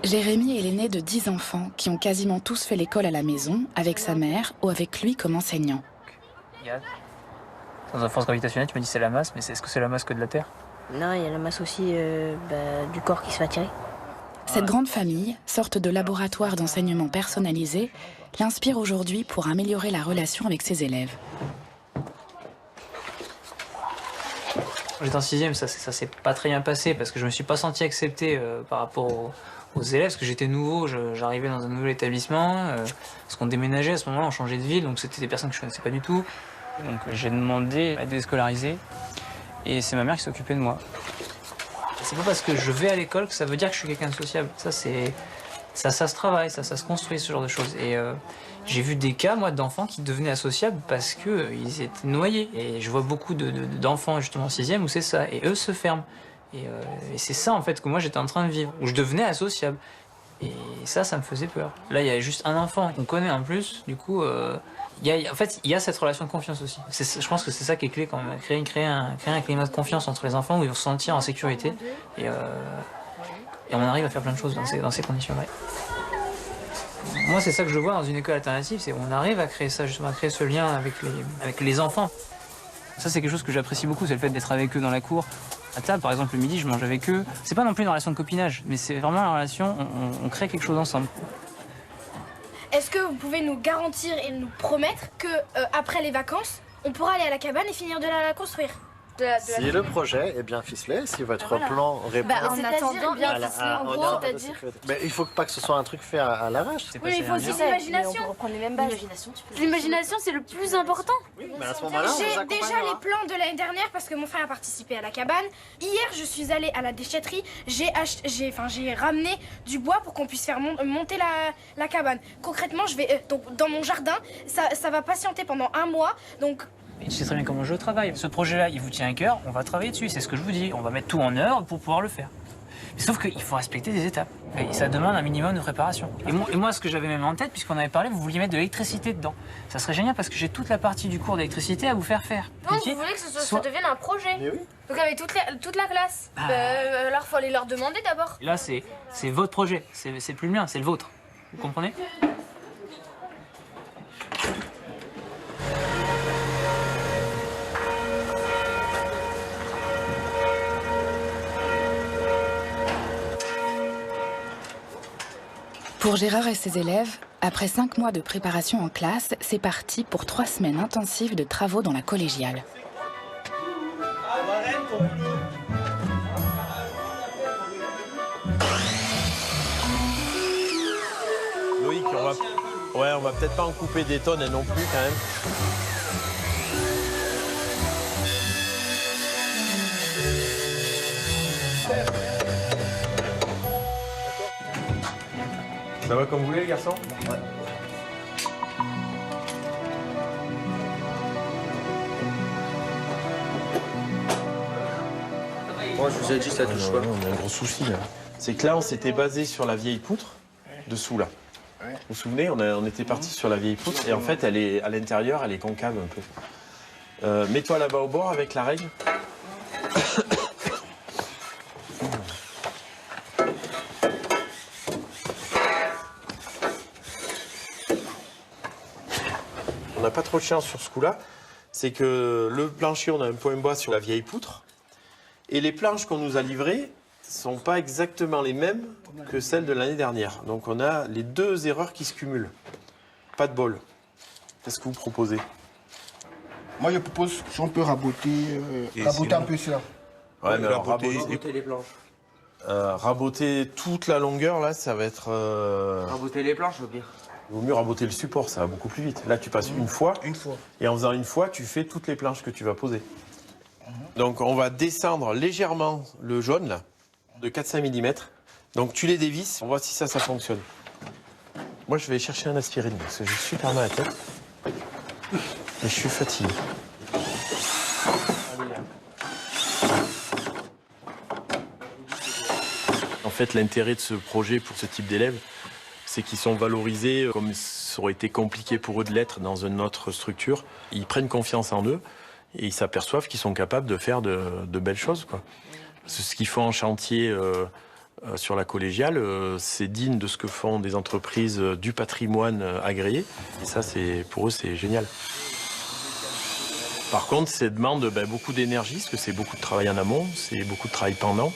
Jérémy est l'aîné de 10 enfants qui ont quasiment tous fait l'école à la maison, avec sa mère ou avec lui comme enseignant. Dans un force gravitationnelle, tu m'as dit c'est la masse, mais est-ce que c'est la masse que de la Terre? Non, il y a la masse aussi du corps qui se fait attirer. Cette grande famille, sorte de laboratoire d'enseignement personnalisé, l'inspire aujourd'hui pour améliorer la relation avec ses élèves. J'étais en 6e, ça s'est pas très bien passé parce que je me suis pas senti accepté par rapport aux élèves, parce que j'étais nouveau, j'arrivais dans un nouvel établissement, parce qu'on déménageait à ce moment-là, on changeait de ville, donc c'était des personnes que je connaissais pas du tout. Donc j'ai demandé à être déscolarisé, et c'est ma mère qui s'occupait de moi. C'est pas parce que je vais à l'école que ça veut dire que je suis quelqu'un de sociable. Ça se travaille, ça se construit, ce genre de choses. Et j'ai vu des cas, moi, d'enfants qui devenaient associables parce qu'ils étaient noyés. Et je vois beaucoup d'enfants, justement, en 6e, où c'est ça. Et eux se ferment. Et c'est ça, en fait, que moi, j'étais en train de vivre. Où je devenais associable. Et ça me faisait peur. Là, il y a juste un enfant qu'on connaît en plus. Du coup, en fait, il y a cette relation de confiance aussi. Je pense que c'est ça qui est clé quand même. Créer un climat de confiance entre les enfants où ils vont se sentir en sécurité. Et on arrive à faire plein de choses dans ces conditions-là. Moi, c'est ça que je vois dans une école alternative, c'est qu'on arrive à créer ça, justement, à créer ce lien avec les enfants. Ça, c'est quelque chose que j'apprécie beaucoup, c'est le fait d'être avec eux dans la cour. À table, par exemple, le midi, je mange avec eux. C'est pas non plus une relation de copinage, mais c'est vraiment une relation, on crée quelque chose ensemble. Est-ce que vous pouvez nous garantir et nous promettre que après les vacances, on pourra aller à la cabane et finir de la construire? Si le projet est bien ficelé, si votre plan répond en attendant bien ficelé, en gros, c'est-à-dire... Mais il faut pas que ce soit un truc fait à l'arrache. Oui, mais il faut aussi l'imagination. On peut reprendre les mêmes bases. L'imagination, c'est le plus important. Oui, mais à ce moment-là, on vous J'ai accompagnera. déjà les plans de l'année dernière parce que mon frère a participé à la cabane. Hier, je suis allée à la déchetterie. J'ai ramené du bois pour qu'on puisse faire monter la cabane. Concrètement, je vais donc dans mon jardin. Ça va patienter pendant 1 mois. Donc Je sais très bien comment je travaille. Ce projet-là, il vous tient à cœur, on va travailler dessus, c'est ce que je vous dis. On va mettre tout en œuvre pour pouvoir le faire. Sauf qu'il faut respecter des étapes. Et ça demande un minimum de préparation. Et moi, ce que j'avais même en tête, puisqu'on avait parlé, vous vouliez mettre de l'électricité dedans. Ça serait génial parce que j'ai toute la partie du cours d'électricité à vous faire faire. Donc vous voulez que ça devienne un projet. Oui. Donc avec toute la classe. Alors il faut aller leur demander d'abord. Là, c'est votre projet. C'est plus le mien, c'est le vôtre. Vous comprenez? Pour Gérard et ses élèves, après 5 mois de préparation en classe, c'est parti pour 3 semaines intensives de travaux dans la collégiale. Loïc, on va peut-être pas en couper des tonnes non plus quand même. Ça va comme vous voulez les garçons? Ouais. Moi je vous ai dit ça touche pas. On a un gros souci là. C'est que là on s'était basé sur la vieille poutre dessous là. Vous vous souvenez, on était parti sur la vieille poutre et en fait elle est à l'intérieur, elle est concave un peu. Mets-toi là-bas au bord avec la règle. On n'a pas trop de chance sur ce coup-là, c'est que le plancher, on a un point bas sur la vieille poutre, et les planches qu'on nous a livrées ne sont pas exactement les mêmes que celles de l'année dernière. Donc on a les deux erreurs qui se cumulent. Pas de bol. Qu'est-ce que vous proposez? Moi je propose, si on peut raboter un peu cela. Ouais, mais alors raboter les planches. Raboter toute la longueur, là, ça va être... Raboter les planches au pire. Il vaut mieux raboter le support, ça va beaucoup plus vite. Là, tu passes une fois. Et en faisant une fois, tu fais toutes les planches que tu vas poser. Donc, on va descendre légèrement le jaune, là, de 4-5 mm. Donc, tu les dévisses. On voit si ça fonctionne. Moi, je vais chercher un aspirine, parce que j'ai super mal à la tête. Et je suis fatigué. En fait, l'intérêt de ce projet pour ce type d'élèves, c'est qu'ils sont valorisés comme ça aurait été compliqué pour eux de l'être dans une autre structure. Ils prennent confiance en eux et ils s'aperçoivent qu'ils sont capables de faire de belles choses, quoi. Parce que ce qu'ils font en chantier sur la collégiale, c'est digne de ce que font des entreprises du patrimoine agréées. Et ça, pour eux, c'est génial. Par contre, ça demande beaucoup d'énergie, parce que c'est beaucoup de travail en amont, c'est beaucoup de travail pendant.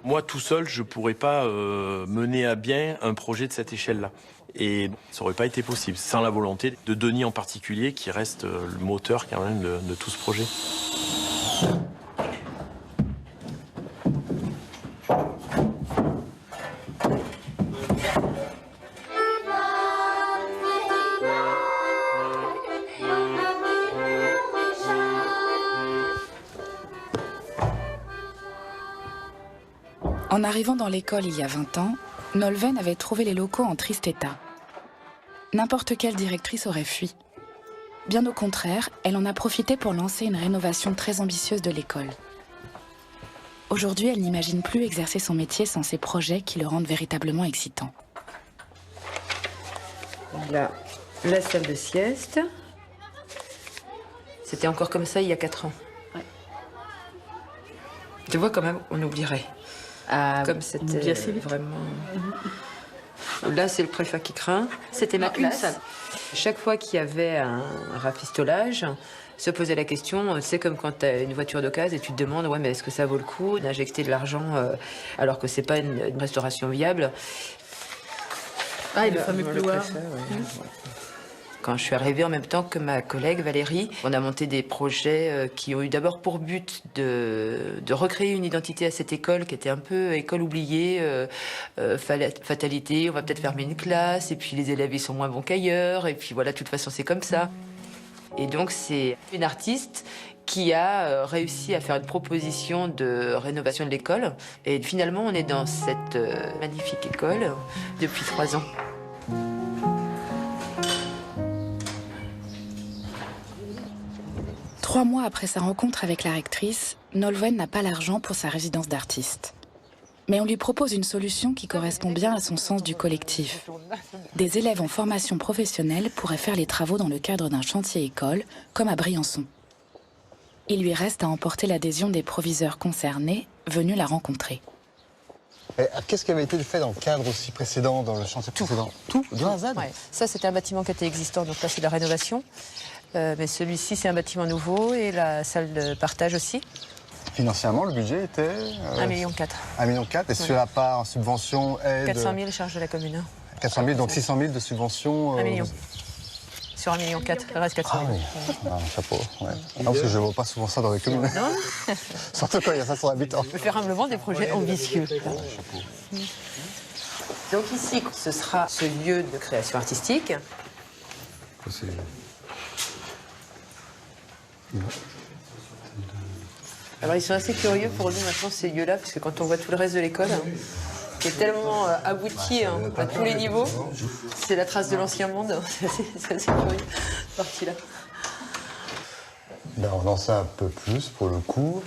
Moi, tout seul, je ne pourrais pas mener à bien un projet de cette échelle-là. Et ça n'aurait pas été possible, sans la volonté de Denis en particulier, qui reste le moteur quand même de tout ce projet. En arrivant dans l'école il y a 20 ans, Nolwenn avait trouvé les locaux en triste état. N'importe quelle directrice aurait fui. Bien au contraire, elle en a profité pour lancer une rénovation très ambitieuse de l'école. Aujourd'hui, elle n'imagine plus exercer son métier sans ces projets qui le rendent véritablement excitant. Là, la salle de sieste. C'était encore comme ça il y a 4 ans. Ouais. Tu vois, quand même, on oublierait. Comme c'était vraiment... Là, c'est le préfet qui craint. C'était ma classe. Chaque fois qu'il y avait un rafistolage, se posait la question, c'est comme quand tu as une voiture d'occasion et tu te demandes, ouais, mais est-ce que ça vaut le coup d'injecter de l'argent alors que c'est pas une restauration viable? Ah, et le fameux couloir. Quand je suis arrivée en même temps que ma collègue Valérie, on a monté des projets qui ont eu d'abord pour but de recréer une identité à cette école qui était un peu école oubliée, fatalité, on va peut-être fermer une classe, et puis les élèves ils sont moins bons qu'ailleurs, et puis voilà, de toute façon c'est comme ça. Et donc c'est une artiste qui a réussi à faire une proposition de rénovation de l'école, et finalement on est dans cette magnifique école depuis 3 ans. Trois mois après sa rencontre avec la rectrice, Nolwenn n'a pas l'argent pour sa résidence d'artiste. Mais on lui propose une solution qui correspond bien à son sens du collectif. Des élèves en formation professionnelle pourraient faire les travaux dans le cadre d'un chantier école, comme à Briançon. Il lui reste à emporter l'adhésion des proviseurs concernés, venus la rencontrer. Qu'est-ce qui avait été fait dans le cadre aussi précédent, dans le chantier précédent? Tout, de A à Z. Ouais. Ça, c'était un bâtiment qui était existant, donc là, c'est de la rénovation. Mais celui-ci, c'est un bâtiment nouveau et la salle de partage aussi. Financièrement, le budget était 1,4 million. 1,4 million. Et sur la part subvention, aide... 400 000 charges de la commune. 400 000, donc 600 000 de subvention. 1 million. Sur 1,4 million, il reste 400 000. Ah oui, chapeau. Ouais. Non, parce que je ne vois pas souvent ça dans les communes. Non. Surtout quand il y a 500 habitants. On peut faire humblement des projets ambitieux. Donc ici, ce sera ce lieu de création artistique. Alors ils sont assez curieux pour nous maintenant ces lieux-là, parce que quand on voit tout le reste de l'école, qui est tellement abouti à tous les niveaux, c'est la trace de l'ancien monde. C'est assez curieux, cette partie-là. Ben, on en sait un peu plus pour le coup.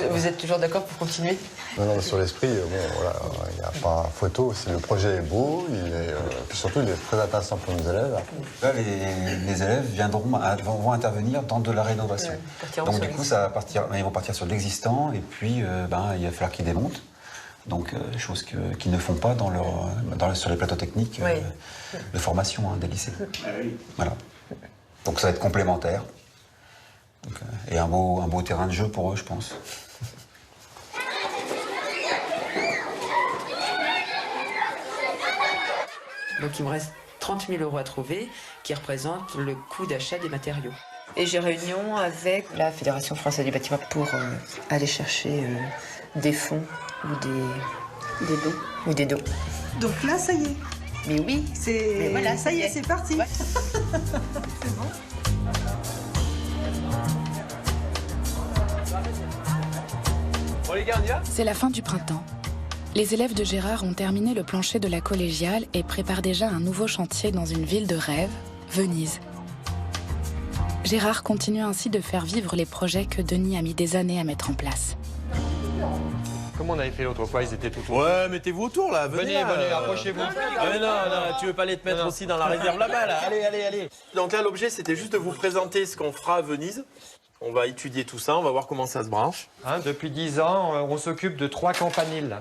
Vous êtes toujours d'accord pour continuer? Non, sur l'esprit, bon, voilà, il n'y a pas photo. Le projet est beau, puis surtout il est très intéressant pour nos élèves. Là, les élèves vont intervenir dans de la rénovation. Donc du coup, ils vont partir sur l'existant et puis il va falloir qu'ils démontent. Donc, chose qu'ils ne font pas sur les plateaux techniques de formation des lycées. Voilà. Donc ça va être complémentaire. Donc, et un beau terrain de jeu pour eux, je pense. Donc il me reste 30 000 € à trouver, qui représentent le coût d'achat des matériaux. Et j'ai réunion avec la Fédération française du bâtiment pour aller chercher des fonds ou des dons. Donc là, ça y est. Mais oui. Mais voilà, ça y est, c'est parti. Ouais. C'est bon. Bon les gars, on y va ? C'est la fin du printemps. Les élèves de Gérard ont terminé le plancher de la collégiale et préparent déjà un nouveau chantier dans une ville de rêve, Venise. Gérard continue ainsi de faire vivre les projets que Denis a mis des années à mettre en place. Comment on avait fait l'autre fois? Ils étaient tout autour. Ouais, mettez-vous autour là, venez, approchez-vous. Ah mais non, tu veux pas aller te mettre aussi dans la réserve là-bas là? Allez. Donc là, l'objet, c'était juste de vous présenter ce qu'on fera à Venise. On va étudier tout ça, on va voir comment ça se branche. Depuis 10 ans, on s'occupe de 3 campaniles.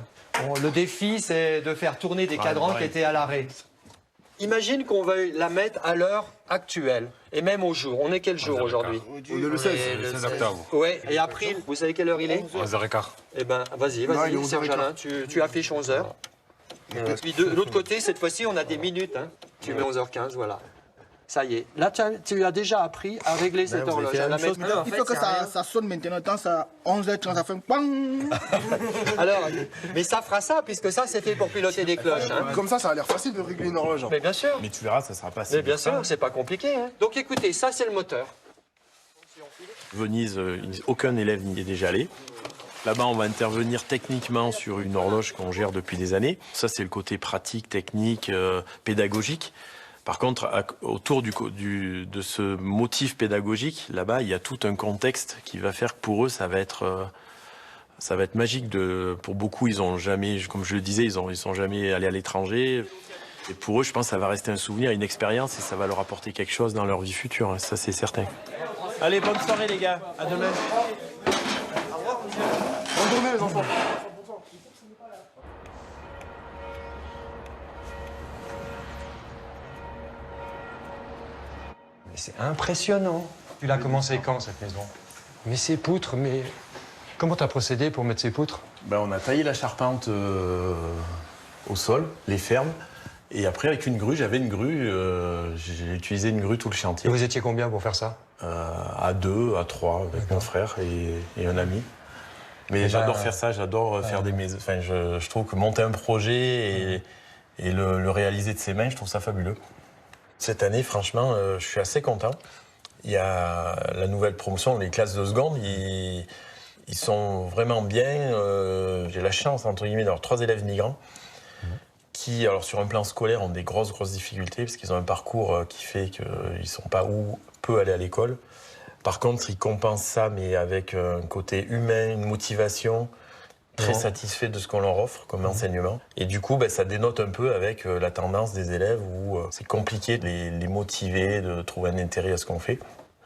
Le défi, c'est de faire tourner des cadrans qui étaient à l'arrêt. Imagine qu'on veuille la mettre à l'heure actuelle, et même au jour. On est quel jour aujourd'hui? Le 16 octobre. Ouais, et après, vous savez quelle heure il est? 11h15. Eh ben, vas-y, Serge Alain, tu affiches 11h. Puis de l'autre côté, cette fois-ci, on a des minutes. Tu mets 11h15, voilà. Ça y est. Là, tu as déjà appris à régler cette horloge. Il faut que ça sonne maintenant. Quand ça 11h30, ça fait bang. Alors, mais ça fera ça, puisque ça, c'est fait pour piloter des cloches. Comme ça a l'air facile de régler une horloge. Mais bien sûr. Mais tu verras, ça sera pas si Mais bien sûr, c'est pas compliqué. Donc écoutez, ça, c'est le moteur. Venise, aucun élève n'y est déjà allé. Là-bas, on va intervenir techniquement sur une horloge qu'on gère depuis des années. Ça, c'est le côté pratique, technique, pédagogique. Par contre, autour de ce motif pédagogique, là-bas, il y a tout un contexte qui va faire que pour eux, ça va être magique. Pour beaucoup, ils ont jamais, comme je le disais, ils sont jamais allés à l'étranger. Et pour eux, je pense que ça va rester un souvenir, une expérience, et ça va leur apporter quelque chose dans leur vie future. Ça, c'est certain. Allez, bonne soirée, les gars. À demain. Bonne journée, les enfants. C'est impressionnant. Tu l'as commencé quand, cette maison? Mais ces poutres, mais comment tu as procédé pour mettre ces poutres? On a taillé la charpente au sol, les fermes. Et après, avec une grue, j'avais une grue. J'ai utilisé une grue tout le chantier. Et vous étiez combien pour faire ça? À 2, à 3, avec mon frère et un ami. Mais j'adore faire ça, j'adore faire des maisons. Enfin, je trouve que monter un projet et le réaliser de ses mains, je trouve ça fabuleux. Cette année, franchement, je suis assez content. Il y a la nouvelle promotion, les classes de seconde, ils sont vraiment bien. J'ai la chance, entre guillemets, d'avoir 3 élèves migrants qui, alors sur un plan scolaire, ont des grosses difficultés parce qu'ils ont un parcours qui fait qu'ils ne sont pas ou peu allés à l'école. Par contre, ils compensent ça, mais avec un côté humain, une motivation. très satisfaits de ce qu'on leur offre comme enseignement. Et du coup, ça dénote un peu avec la tendance des élèves où c'est compliqué de les motiver, de trouver un intérêt à ce qu'on fait.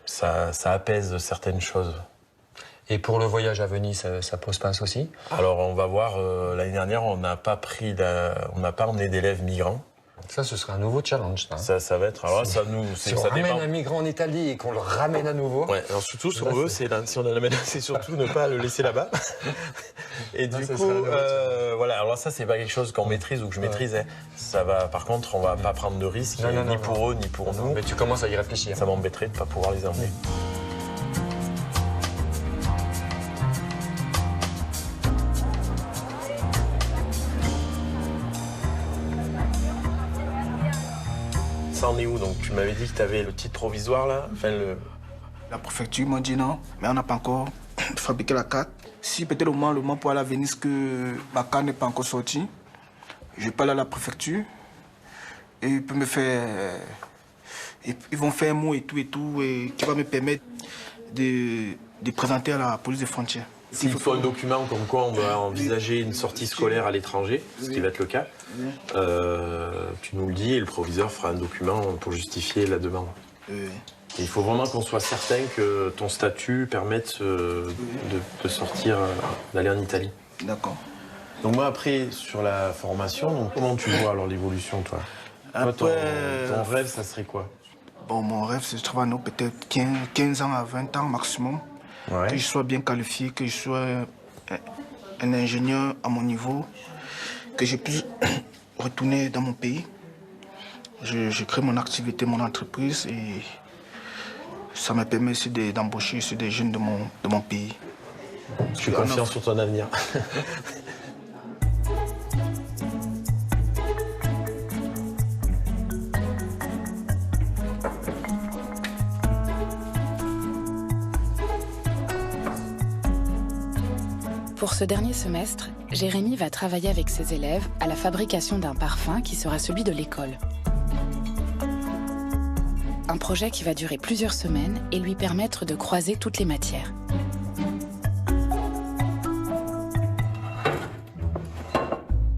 Ça apaise certaines choses. Et pour le voyage à Venise, ça pose pas un souci? Alors on va voir, l'année dernière, on n'a pas emmené d'élèves migrants. Ça, ce serait un nouveau challenge. Ça va être. Alors ça nous. Si on ramène un migrant en Italie et qu'on le ramène à nouveau. Ouais. Alors surtout, ce qu'on veut, si on l'amène, c'est surtout ne pas le laisser là-bas. Et du coup, voilà. Alors ça, c'est pas quelque chose qu'on maîtrise ou que je maîtrise. Hein. Ça va. Par contre, on va pas prendre de risques, ni pour eux, ni pour nous. Mais tu commences à y réfléchir. Ça m'embêterait de pas pouvoir les emmener. Ça en est où? Donc tu m'avais dit que tu avais le titre provisoire là, La préfecture m'a dit non, mais on n'a pas encore fabriqué la carte. Si peut-être au moment pour aller à Venise que ma carte n'est pas encore sortie, je vais pas aller à la préfecture et ils peuvent me faire, ils vont faire un mot et tout et qui va me permettre de présenter à la police des frontières. S'il faut un document comme quoi on va envisager une sortie scolaire à l'étranger, ce qui va être le cas, tu nous le dis et le proviseur fera un document pour justifier la demande. Et il faut vraiment qu'on soit certain que ton statut permette de sortir, d'aller en Italie. D'accord. Donc moi après, sur la formation, donc, comment tu vois alors l'évolution toi? Ton rêve, ça serait quoi? Bon, mon rêve, c'est de travailler peut-être 15 ans à 20 ans maximum. Ouais. Que je sois bien qualifié, que je sois un ingénieur à mon niveau, que je puisse retourner dans mon pays. Je crée mon activité, mon entreprise et ça me permet aussi d'embaucher des jeunes de mon pays. Je suis confiant sur ton avenir. Pour ce dernier semestre, Jérémy va travailler avec ses élèves à la fabrication d'un parfum qui sera celui de l'école. Un projet qui va durer plusieurs semaines et lui permettre de croiser toutes les matières.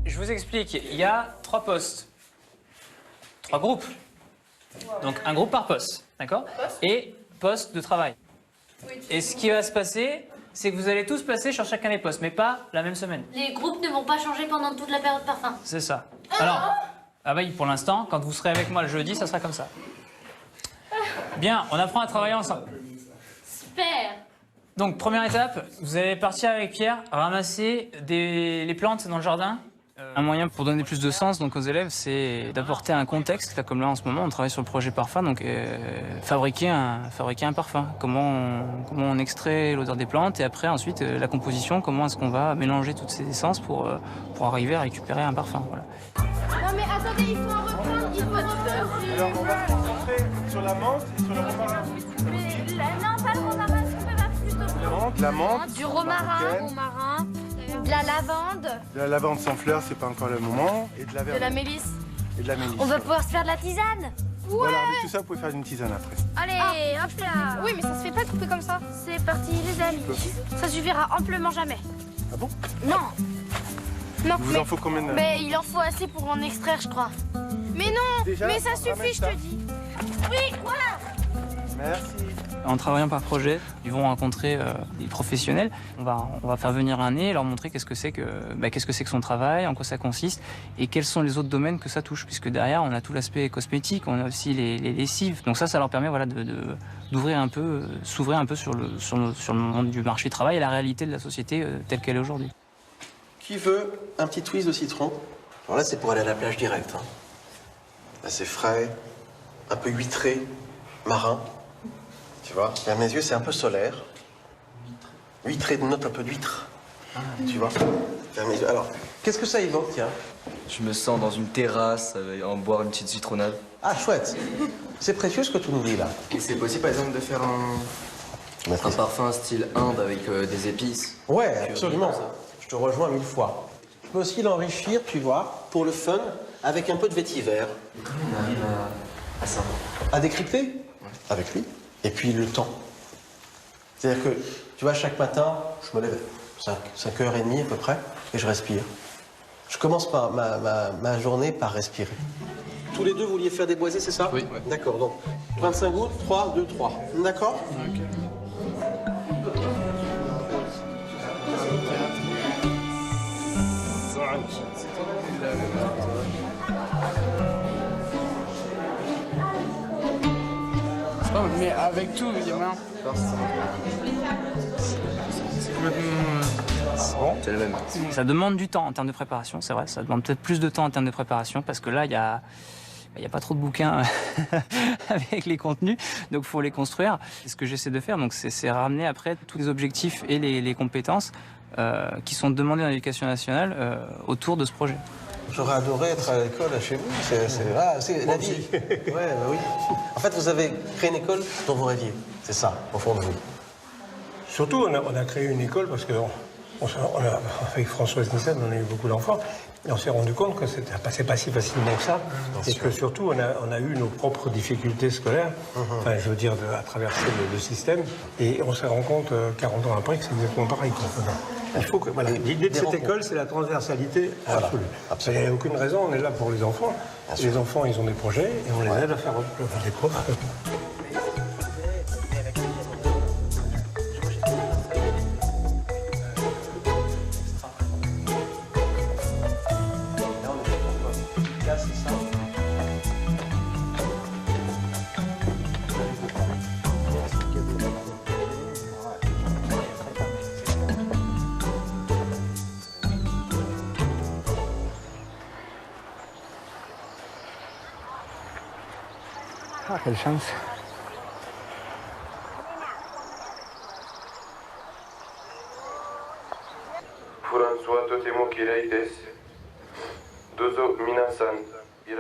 Je vous explique, il y a 3 postes, 3 groupes. Donc un groupe par poste, d'accord? Et poste de travail. Et ce qui va se passer, c'est que vous allez tous passer sur chacun des postes, mais pas la même semaine. Les groupes ne vont pas changer pendant toute la période parfum. C'est ça. Alors, pour l'instant, quand vous serez avec moi le jeudi, ça sera comme ça. Bien, on apprend à travailler ensemble. Super. Donc, première étape, vous allez partir avec Pierre, ramasser les plantes dans le jardin. Un moyen pour donner plus de sens donc, aux élèves, c'est d'apporter un contexte. Là, comme là, en ce moment, on travaille sur le projet parfum, donc fabriquer un parfum. Comment on extrait l'odeur des plantes et après, ensuite, la composition, comment est-ce qu'on va mélanger toutes ces essences pour arriver à récupérer un parfum. Voilà. Non mais attendez, il faut en reprendre, Alors, on va se concentrer sur la menthe et sur le romarin. Non, pas le romarin, est-ce qu'on peut pas plutôt... La menthe, du romarin, de la lavande. De la lavande sans fleurs, c'est pas encore le moment. Et de la verveine. De la mélisse. Et de la mélisse. On va pouvoir se faire de la tisane. Ouais. Voilà, avec tout ça, vous pouvez faire une tisane après. Allez, hop là. Oui, mais ça se fait pas couper comme ça. C'est parti, les amis. Ça suffira amplement jamais. Ah bon? Non. Non, Il vous en faut combien de... Mais il en faut assez pour en extraire, je crois. Mais non, déjà, mais ça suffit, je te dis. Oui, voilà. Merci. En travaillant par projet, ils vont rencontrer des professionnels. On va faire venir un nez, leur montrer qu'est-ce que c'est que son travail, en quoi ça consiste et quels sont les autres domaines que ça touche. Puisque derrière, on a tout l'aspect cosmétique, on a aussi les lessives. Donc ça leur permet d'ouvrir un peu, s'ouvrir un peu sur le monde du marché du travail et la réalité de la société telle qu'elle est aujourd'hui. Qui veut un petit twist de citron? Alors là, c'est pour aller à la plage directe. Hein. Là, c'est frais, un peu huîtré, marin. Tu vois? Et à mes yeux, c'est un peu solaire. Huîtré dénote un peu d'huître. Tu vois? Et à mes yeux. Alors, qu'est-ce que ça évoque, tiens? Je me sens dans une terrasse, en boire une petite citronnade. Ah, chouette. C'est précieux ce que tu nous dis, là. Et c'est possible, par exemple, de faire un parfum style Inde avec des épices? Ouais, absolument. Je te rejoins 1000 fois. Je peux aussi l'enrichir, tu vois, pour le fun, avec un peu de vétiver. Comment on arrive à ça? À décrypter? Ouais. Avec lui. Et puis le temps. C'est-à-dire que, tu vois, chaque matin, je me lève 5h30 à peu près, et je respire. Je commence ma journée par respirer. Tous les deux, vous vouliez faire des boisés, c'est ça? Oui. D'accord, donc 25 gouttes, 3, 2, 3. D'accord? Okay. Mais avec tout, évidemment. C'est le même. Ça demande du temps en termes de préparation, c'est vrai. Ça demande peut-être plus de temps en termes de préparation parce que là, il n'y a pas trop de bouquins avec les contenus, donc il faut les construire. C'est ce que j'essaie de faire, donc c'est ramener après tous les objectifs et les compétences qui sont demandées dans l'éducation nationale autour de ce projet. J'aurais adoré être à l'école chez vous, c'est la vie. Ouais, bah oui. En fait, vous avez créé une école dont vous rêviez, c'est ça, au fond de vous. Surtout, on a créé une école parce que avec Françoise Nissen, on a eu beaucoup d'enfants, et on s'est rendu compte que ça ne passait pas si facilement que ça, et que surtout, on a eu nos propres difficultés scolaires, enfin, je veux dire, à traverser le système, et on s'est rendu compte 40 ans après que c'est exactement pareil. Il faut que, voilà, l'idée de cette école, c'est la transversalité absolue. Il n'y a aucune raison, on est là pour les enfants. Les enfants, ils ont des projets, et on les aide à faire des profs. Ah, quelle chance.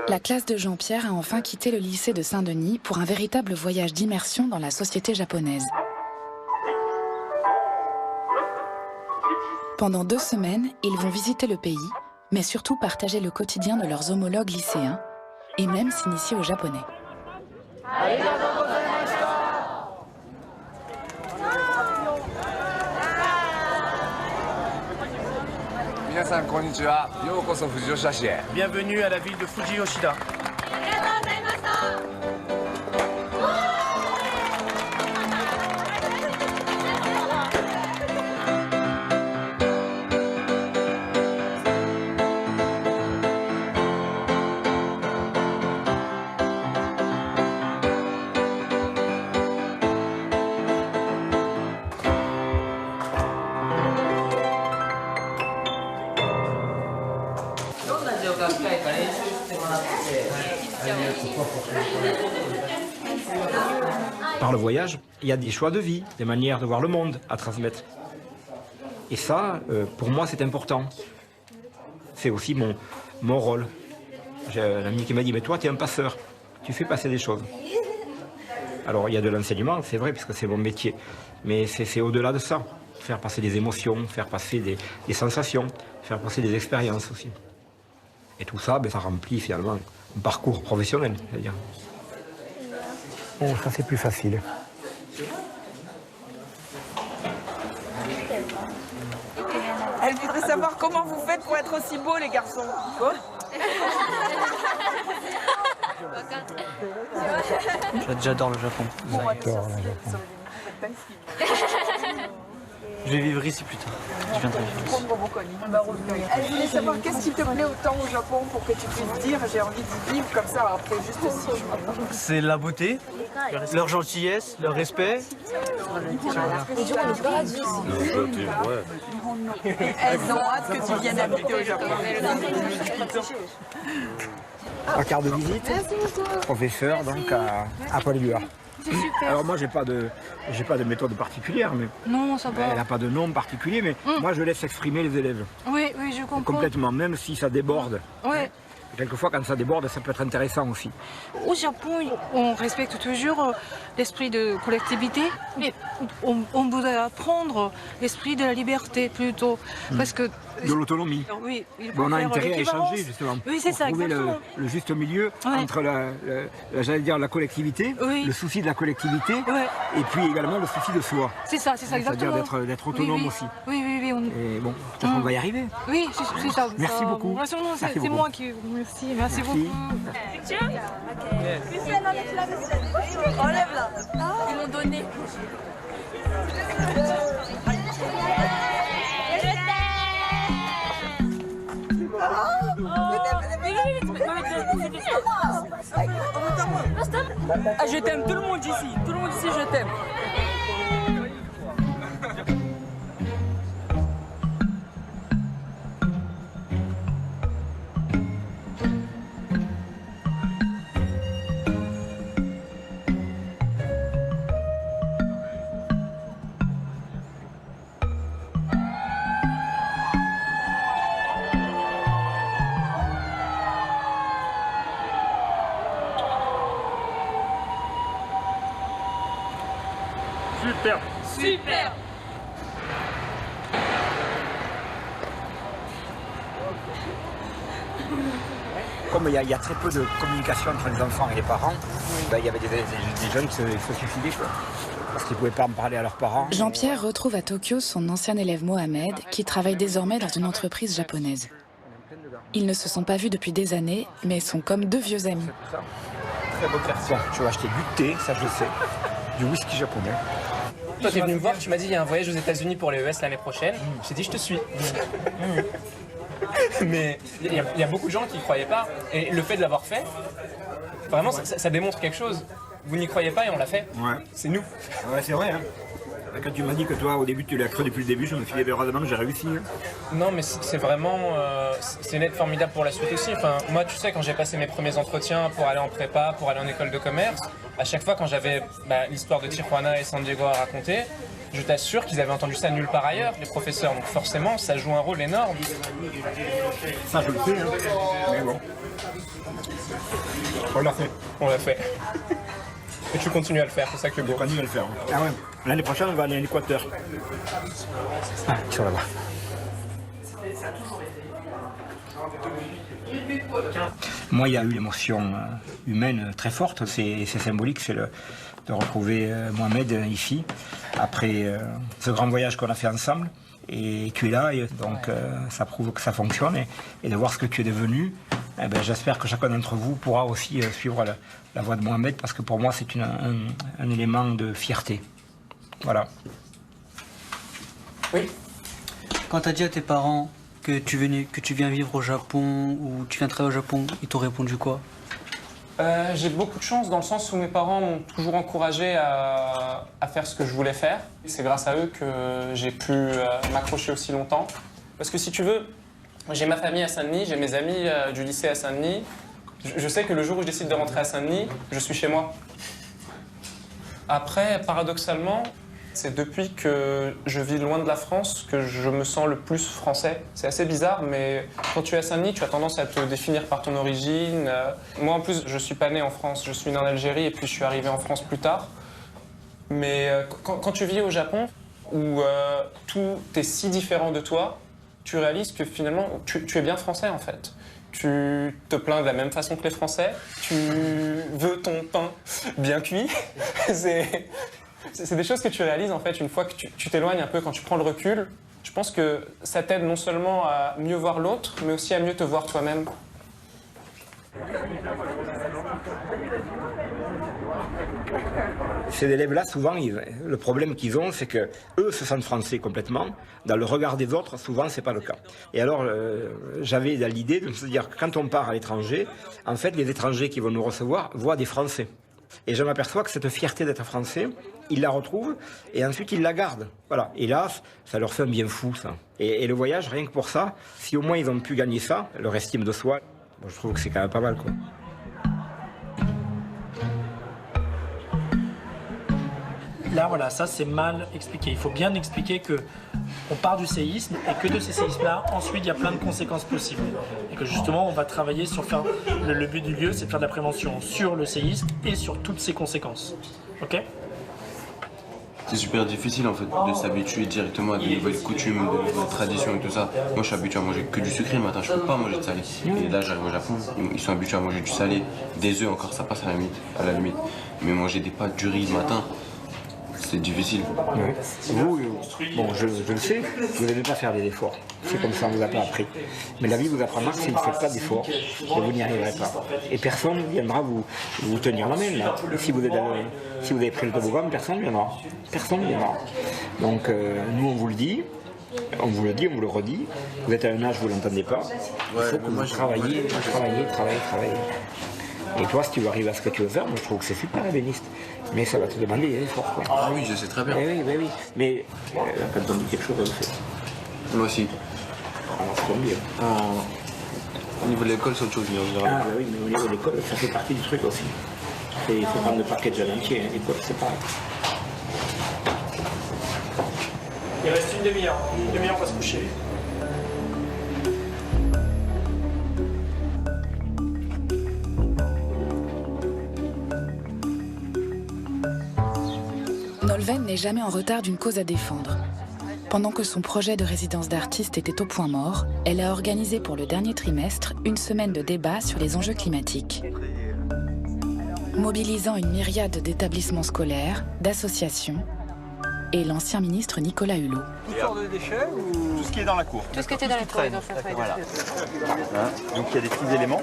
La classe de Jean-Pierre a enfin quitté le lycée de Saint-Denis pour un véritable voyage d'immersion dans la société japonaise. Pendant 2 semaines, ils vont visiter le pays, mais surtout partager le quotidien de leurs homologues lycéens et même s'initier au japonais. Bienvenue à la ville de Fuji Yoshida. Par le voyage, il y a des choix de vie, des manières de voir le monde à transmettre. Et ça, pour moi, c'est important. C'est aussi mon rôle. J'ai un ami qui m'a dit, mais toi, tu es un passeur, tu fais passer des choses. Alors, il y a de l'enseignement, c'est vrai, puisque c'est mon métier. Mais c'est au-delà de ça. Faire passer des émotions, faire passer des sensations, faire passer des expériences aussi. Et tout ça, ça remplit finalement un parcours professionnel, c'est-à-dire. Oh, ça c'est plus facile. Elle voudrait savoir comment vous faites pour être aussi beaux, les garçons. Quoi? J'adore le Japon. J'adore le Japon. Je vais vivre ici plus tard. Je viendrai vivre ici. Elle voulait savoir qu'est-ce qui te plaît autant au Japon pour que tu puisses dire j'ai envie d'y vivre comme ça après juste 6 jours. C'est la beauté, leur gentillesse, leur respect. Elles ont hâte que tu viennes habiter au Japon. Ma carte de visite, professeur donc à Paul-Éluard. Alors moi j'ai pas de méthode particulière, mais non, ça va. Elle n'a pas de nom particulier, mais moi je laisse exprimer les élèves. Oui, je comprends. Complètement, même si ça déborde. Oui. Quelquefois, quand ça déborde, ça peut être intéressant aussi. Au Japon, on respecte toujours l'esprit de collectivité, mais on voudrait apprendre l'esprit de la liberté plutôt, parce que... De l'autonomie. Oui, on a intérêt à échanger, justement. Oui, c'est ça, trouver exactement. le juste milieu entre j'allais dire, la collectivité, le souci de la collectivité, et puis également le souci de soi. C'est ça, exactement. C'est-à-dire d'être autonome aussi. Oui. Et bon, peut-être qu'on va y arriver. Oui, c'est ça. Merci beaucoup. C'est moi qui... Merci beaucoup. Enlève là. Ils m'ont donné. Je t'aime, tout le monde ici, je t'aime. Super. Comme il y a très peu de communication entre les enfants et les parents, il y avait des jeunes qui se suicidaient, quoi, parce qu'ils ne pouvaient pas en parler à leurs parents. Jean-Pierre retrouve à Tokyo son ancien élève Mohamed, qui travaille désormais dans une entreprise japonaise. Ils ne se sont pas vus depuis des années, mais sont comme deux vieux amis. Très beau garçon. Je vais acheter du thé, ça je sais, du whisky japonais. Toi, t'es venu me voir, tu m'as dit il y a un voyage aux États-Unis pour les ES l'année prochaine. J'ai dit je te suis. Mais il y a beaucoup de gens qui n'y croyaient pas. Et le fait de l'avoir fait, vraiment, ça démontre quelque chose. Vous n'y croyez pas et on l'a fait. Ouais. C'est nous. Ouais, c'est vrai. Hein. Quand tu m'as dit que toi, au début, tu l'as cru depuis le début, je me suis dit, heureusement que j'ai réussi. Hein. Non, mais c'est vraiment... c'est une aide formidable pour la suite aussi. Enfin, moi, tu sais, quand j'ai passé mes premiers entretiens pour aller en prépa, pour aller en école de commerce, à chaque fois, quand j'avais l'histoire de Tijuana et San Diego à raconter, je t'assure qu'ils avaient entendu ça nulle part ailleurs, les professeurs. Donc forcément, ça joue un rôle énorme. Ça, je le sais, hein. Mais bon. On l'a fait. On l'a fait. Et tu continues à le faire, c'est ça que je continue à le faire. Ah ouais. L'année prochaine, on va aller à l'Équateur. Ah, ils sont là-bas. Moi, il y a eu l'émotion humaine très forte. C'est symbolique, c'est de retrouver Mohamed ici, après ce grand voyage qu'on a fait ensemble. Et tu es là, et donc ça prouve que ça fonctionne. Et de voir ce que tu es devenu, j'espère que chacun d'entre vous pourra aussi suivre la voie de Mohamed, parce que pour moi, c'est un élément de fierté. Voilà. Oui. Quand tu as dit à tes parents que tu viens vivre au Japon ou tu viens travailler au Japon, ils t'ont répondu quoi? J'ai beaucoup de chance dans le sens où mes parents m'ont toujours encouragé à faire ce que je voulais faire. C'est grâce à eux que j'ai pu m'accrocher aussi longtemps. Parce que si tu veux, j'ai ma famille à Saint-Denis, j'ai mes amis du lycée à Saint-Denis. Je sais que le jour où je décide de rentrer à Saint-Denis, je suis chez moi. Après, paradoxalement, c'est depuis que je vis loin de la France que je me sens le plus français. C'est assez bizarre, mais quand tu es à Saint-Denis, tu as tendance à te définir par ton origine. Moi, en plus, je suis pas né en France. Je suis né en Algérie et puis je suis arrivé en France plus tard. Mais quand tu vis au Japon, où tout est si différent de toi, tu réalises que finalement, tu es bien français, en fait. Tu te plains de la même façon que les Français. Tu veux ton pain bien cuit. C'est des choses que tu réalises en fait une fois que tu t'éloignes un peu, quand tu prends le recul. Je pense que ça t'aide non seulement à mieux voir l'autre, mais aussi à mieux te voir toi-même. Ces élèves-là, souvent, le problème qu'ils ont, c'est que eux se sentent français complètement. Dans le regard des autres, souvent, c'est pas le cas. Et alors, j'avais l'idée de se dire que quand on part à l'étranger, en fait, les étrangers qui vont nous recevoir voient des Français. Et je m'aperçois que cette fierté d'être français, ils la retrouvent et ensuite ils la gardent. Voilà. Et là, ça leur fait un bien fou, ça. Et le voyage, rien que pour ça, si au moins ils ont pu gagner ça, leur estime de soi, bon, je trouve que c'est quand même pas mal, quoi. Là, voilà, ça c'est mal expliqué. Il faut bien expliquer que on part du séisme et que de ces séismes-là, ensuite il y a plein de conséquences possibles. Et que justement on va travailler sur faire, le but du lieu c'est de faire de la prévention sur le séisme et sur toutes ses conséquences. Ok ? C'est super difficile en fait de s'habituer directement à de nouvelles coutumes, de nouvelles traditions et tout ça. Moi je suis habitué à manger que du sucré le matin, je peux pas manger de salé. Et là j'arrive au Japon, ils sont habitués à manger du salé, des œufs encore, ça passe à la limite. Mais manger des pâtes, du riz le matin, c'est difficile. Oui. Vous, bon, je le sais, vous n'allez pas faire des efforts. C'est comme ça, on ne vous a pas appris. Mais la vie vous apprendra que si vous ne faites pas d'efforts, vous n'y arriverez pas. Et personne ne viendra vous tenir la main. Là. Si vous avez pris le toboggan, personne ne viendra. Personne ne viendra. Donc nous, on vous le dit, on vous le redit. Vous êtes à un âge où vous ne l'entendez pas. Il faut que vous travaillez. Et toi, si tu veux arriver à ce que tu veux faire, moi je trouve que c'est super ébéniste. Mais ça va te demander des efforts. Quoi. Ah oui, je sais très bien. Oui. Mais quand on dit quelque chose, on le fait. Moi aussi. Alors c'est comme bien. Au niveau de l'école, c'est autre chose. Ah bah oui, mais au niveau de l'école, ça fait partie du truc aussi. Il faut prendre le package à l'entier, hein. L'école, c'est pareil. Il reste une demi-heure. Une demi-heure, on va se coucher. Nolwenn n'est jamais en retard d'une cause à défendre. Pendant que son projet de résidence d'artiste était au point mort, elle a organisé pour le dernier trimestre une semaine de débat sur les enjeux climatiques. Mobilisant une myriade d'établissements scolaires, d'associations et l'ancien ministre Nicolas Hulot. Histoire de déchets ou tout ce qui est dans la cour? Tout ce qui était dans la cour. Voilà. Donc il y a des petits éléments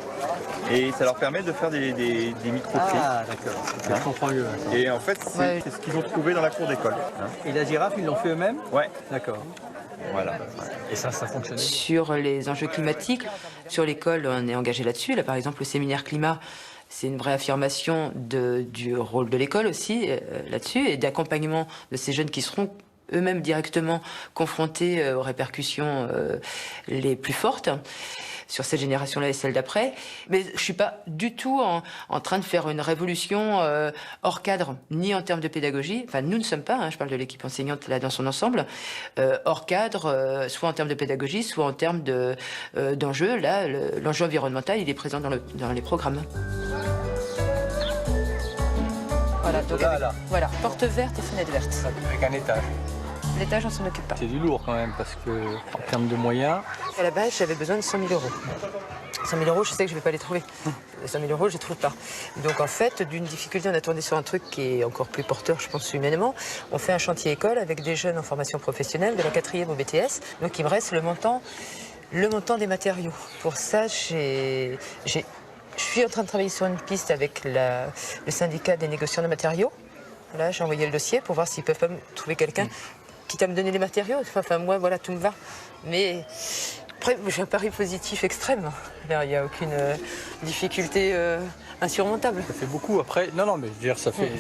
et ça leur permet de faire des micro-tris. Ah d'accord, je comprends mieux. Et en fait, c'est ce qu'ils ont trouvé dans la cour d'école. Et la girafe, ils l'ont fait eux-mêmes? Ouais. D'accord. Voilà. Et ça fonctionne. Sur les enjeux climatiques, sur l'école, on est engagé là-dessus. Là, par exemple, le séminaire climat, c'est une vraie affirmation du rôle de l'école aussi là-dessus et d'accompagnement de ces jeunes qui seront eux-mêmes directement confrontés aux répercussions les plus fortes sur cette génération-là et celle d'après. Mais je ne suis pas du tout en train de faire une révolution hors cadre, ni en termes de pédagogie. Enfin, nous ne sommes pas, je parle de l'équipe enseignante là dans son ensemble, hors cadre, soit en termes de pédagogie, soit en termes d'enjeux. Là, l'enjeu environnemental, il est présent dans les programmes. Voilà, donc voilà, porte verte et fenêtre verte. Avec un étage. L'étage, on s'en occupe pas. C'est du lourd quand même, parce que en termes de moyens... À la base, j'avais besoin de 100 000 euros. 100 000 euros, je sais que je ne vais pas les trouver. 100 000 euros, je ne les trouve pas. Donc en fait, d'une difficulté, on a tourné sur un truc qui est encore plus porteur, je pense, humainement. On fait un chantier école avec des jeunes en formation professionnelle, de la 4e au BTS. Donc il me reste le montant des matériaux. Pour ça, je suis en train de travailler sur une piste avec le syndicat des négociants de matériaux. Là, j'ai envoyé le dossier pour voir s'ils peuvent pas me trouver quelqu'un quitte à me donner les matériaux. Enfin, moi, voilà, tout me va. Mais après, j'ai un pari positif extrême. Il n'y a aucune difficulté insurmontable. Ça fait beaucoup après. Non, mais je veux dire, ça fait...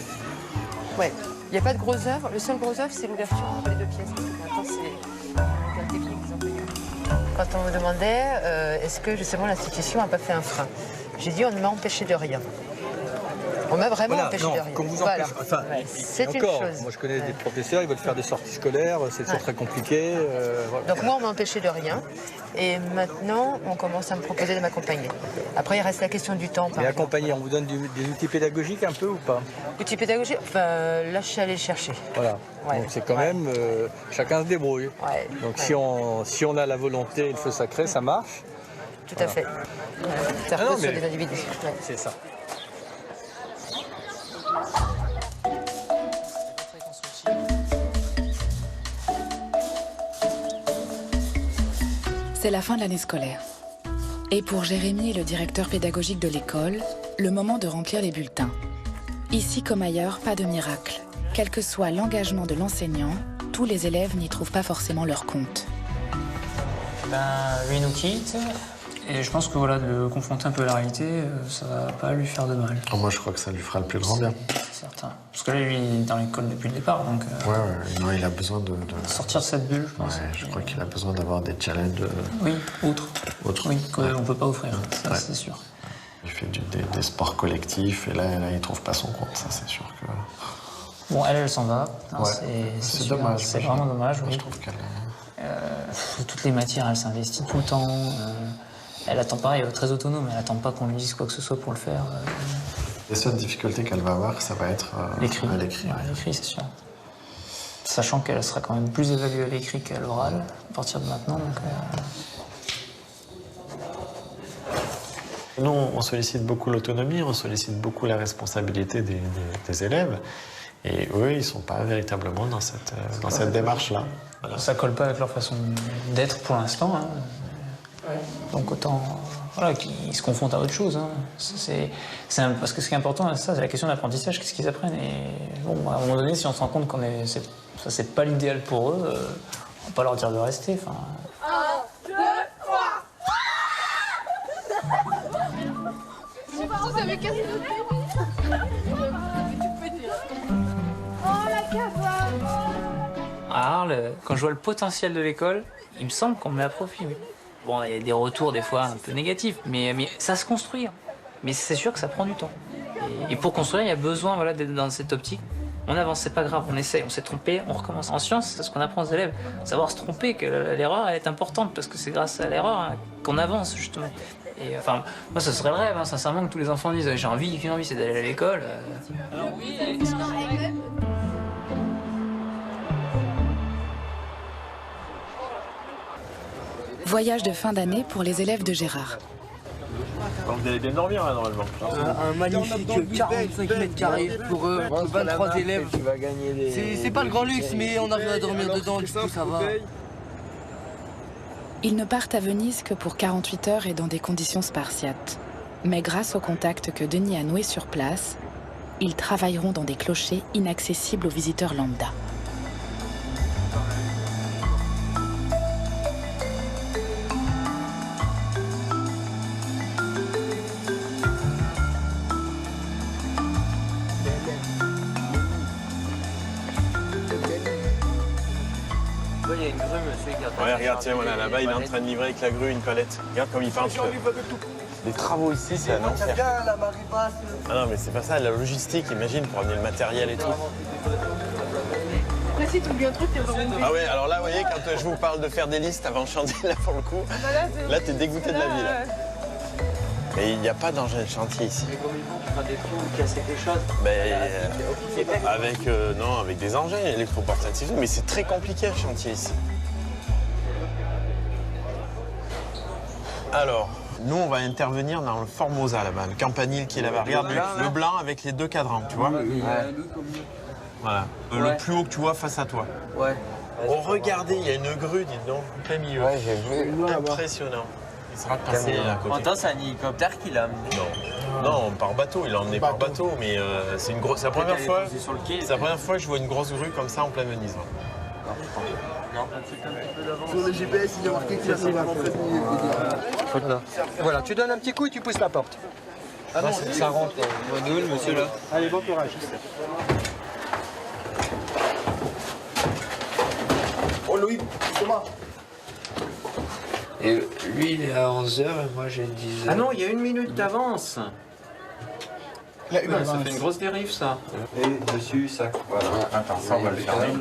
Ouais. Il n'y a pas de gros œuvre. Le seul gros œuvre, c'est l'ouverture entre les deux pièces. Maintenant, c'est un technique qu'ils ont payé. Quand on me demandait est-ce que justement l'institution n'a pas fait un frein, j'ai dit on ne m'a empêché de rien. On m'a vraiment empêché de rien. Comme vous empêchez, enfin, c'est une encore, chose. Moi je connais des professeurs, ils veulent faire des sorties scolaires, c'est toujours très compliqué. Voilà. Donc moi on m'a empêché de rien et maintenant on commence à me proposer de m'accompagner. Après il reste la question du temps. Mais accompagner, on vous donne des outils pédagogiques un peu ou pas? Outils pédagogiques, enfin là je suis allée chercher. Voilà, donc c'est quand même, chacun se débrouille. Donc si on a la volonté et le feu sacré, ça marche. Tout à fait. Ça repose sur des individus. C'est ça. C'est la fin de l'année scolaire. Et pour Jérémy, le directeur pédagogique de l'école, le moment de remplir les bulletins. Ici comme ailleurs, pas de miracle. Quel que soit l'engagement de l'enseignant, tous les élèves n'y trouvent pas forcément leur compte. Lui nous quitte, et je pense que voilà, de le confronter un peu à la réalité, ça va pas lui faire de mal. Moi, je crois que ça lui fera le plus grand bien. Certain. Parce que là, lui, il est dans l'école depuis le départ, donc... non, il a besoin de... sortir de cette bulle, je pense. Je crois qu'il a besoin d'avoir des challenges... Oui, autres. Oui, qu'on ne peut pas offrir, ça c'est sûr. Il fait des sports collectifs, et là, il trouve pas son compte, ça c'est sûr que... Bon, elle s'en va. C'est dommage. C'est vraiment dommage, oui. Je trouve qu'elle... Toutes les matières, elle s'investit tout le temps. Elle attend pareil, elle est très autonome, elle attend pas qu'on lui dise quoi que ce soit pour le faire. La seule difficulté qu'elle va avoir, ça va être l'écrit. à l'écrit. Ouais, l'écrit, c'est sûr. Sachant qu'elle sera quand même plus évaluée à l'écrit qu'à l'oral à partir de maintenant. Donc, Nous, on sollicite beaucoup l'autonomie, on sollicite beaucoup la responsabilité des élèves. Et eux, ils ne sont pas véritablement dans cette démarche-là. Voilà. Ça colle pas avec leur façon d'être pour l'instant. Hein. Donc autant voilà, qu'ils se confrontent à autre chose. Hein. Parce que ce qui est important, c'est la question de l'apprentissage, qu'est-ce qu'ils apprennent. Et bon, à un moment donné, si on se rend compte que c'est pas l'idéal pour eux, on va pas leur dire de rester. 1, 2, 3. Vous avez cassé notre oh la cabane. À Arles, quand je vois le potentiel de l'école, il me semble qu'on me met à profit. Oui. Bon, il y a des retours des fois un peu négatifs, mais ça se construit. Mais c'est sûr que ça prend du temps. Et pour construire, il y a besoin voilà, d'être dans cette optique. On avance, c'est pas grave, on essaye, on s'est trompé, on recommence. En science, c'est ce qu'on apprend aux élèves, savoir se tromper, que l'erreur elle est importante, parce que c'est grâce à l'erreur qu'on avance, justement. Et enfin, moi, ce serait le rêve, hein, sincèrement, que tous les enfants disent « j'ai envie, qu'une envie, c'est d'aller à l'école. » Alors oui, Voyage de fin d'année pour les élèves de Gérard. Vous allez bien dormir, là, normalement. Un magnifique 45 mètres carrés pour 23 élèves. C'est pas le grand luxe, mais on arrive à dormir dedans, du coup ça va. Ils ne partent à Venise que pour 48 heures et dans des conditions spartiates. Mais grâce au contact que Denis a noué sur place, ils travailleront dans des clochers inaccessibles aux visiteurs lambda. Il y a une grue, monsieur, qui a... Ouais, regarde, tiens, voilà, là-bas, il est en train de livrer avec la grue une palette. Regarde comme il parle. Les travaux ici, c'est un enfer. Ah non, mais c'est pas ça, la logistique, imagine, pour amener le matériel et tout. Après, si tu oublies un truc, t'es vraiment... Ah ouais, alors là, vous voyez, quand je vous parle de faire des listes avant le chantier, là, pour le coup, là, t'es dégoûté de la vie, là. Mais il n'y a pas d'engin de chantier ici. Mais comme ils vont, tu feras des trous ou casser des choses. Non, avec des engins électroportatifs, mais c'est très compliqué le chantier ici. Alors, nous, on va intervenir dans le Formosa, là-bas, le campanile qui est là-bas. Regarde, le blanc avec les deux cadrans, tu vois. Voilà. Le plus haut que tu vois face à toi. Ouais. Oh, regardez, il y a une grue, dites donc, en plein milieu. Ouais, j'ai vu. Impressionnant. Il sera passé à côté. Pourtant, c'est un hélicoptère qui l'a amené. Non, par bateau, il l'a emmené par bateau, mais c'est la première fois. C'est la première fois que je vois une grosse grue comme ça en plein Venise. Non. Sur le GPS, il y a marqué que ça Voilà, tu donnes un petit coup et tu pousses la porte. Ah non, ça rentre. Bonne nuit, monsieur, là. Allez, bon courage. Oh, Louis, comment? Et lui, il est à 11h et moi, j'ai 10h. Ah non, il y a 1 minute d'avance. Ça fait une grosse dérive, ça. Et dessus, ça. Voilà. Attends, ça, on va le fermer.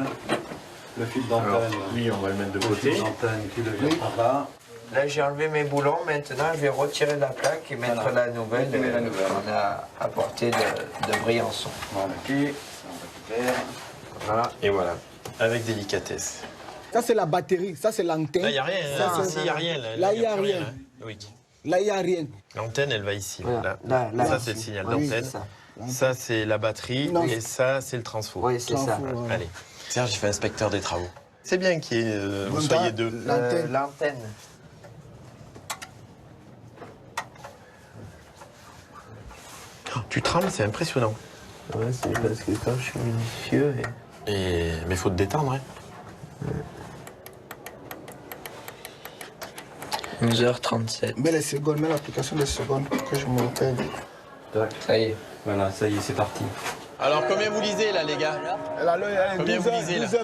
Le fil d'antenne. Oui, on va le mettre de côté. Le fil d'antenne, tu le viens par là. Là, j'ai enlevé mes boulons. Maintenant, je vais retirer la plaque et mettre la nouvelle qu'on a apportée de Briançon. Voilà. Puis, voilà. Et voilà. Avec délicatesse. Ça, c'est la batterie. Ça, c'est l'antenne. Là, il n'y a rien. Ici, il n'y a rien. Là, il n'y a rien. Oui. Là, il n'y a rien. L'antenne, elle va ici. Voilà. Là, ça, c'est le signal d'antenne. Ça, c'est la batterie. Non. Et ça, c'est le transfo. Oui, c'est ça. Allez. Serge, il fait inspecteur des travaux. C'est bien vous soyez deux. L'antenne. Tu trembles, c'est impressionnant. Ouais, c'est parce que quand je suis minutieux... Mais il faut te détendre, hein. 11h37. Mets les secondes, mets l'application des secondes que je m'appelle. Ça y est. Voilà, ça y est, c'est parti. Alors, combien vous lisez, là, les gars? Combien vous lisez, là? 12h20,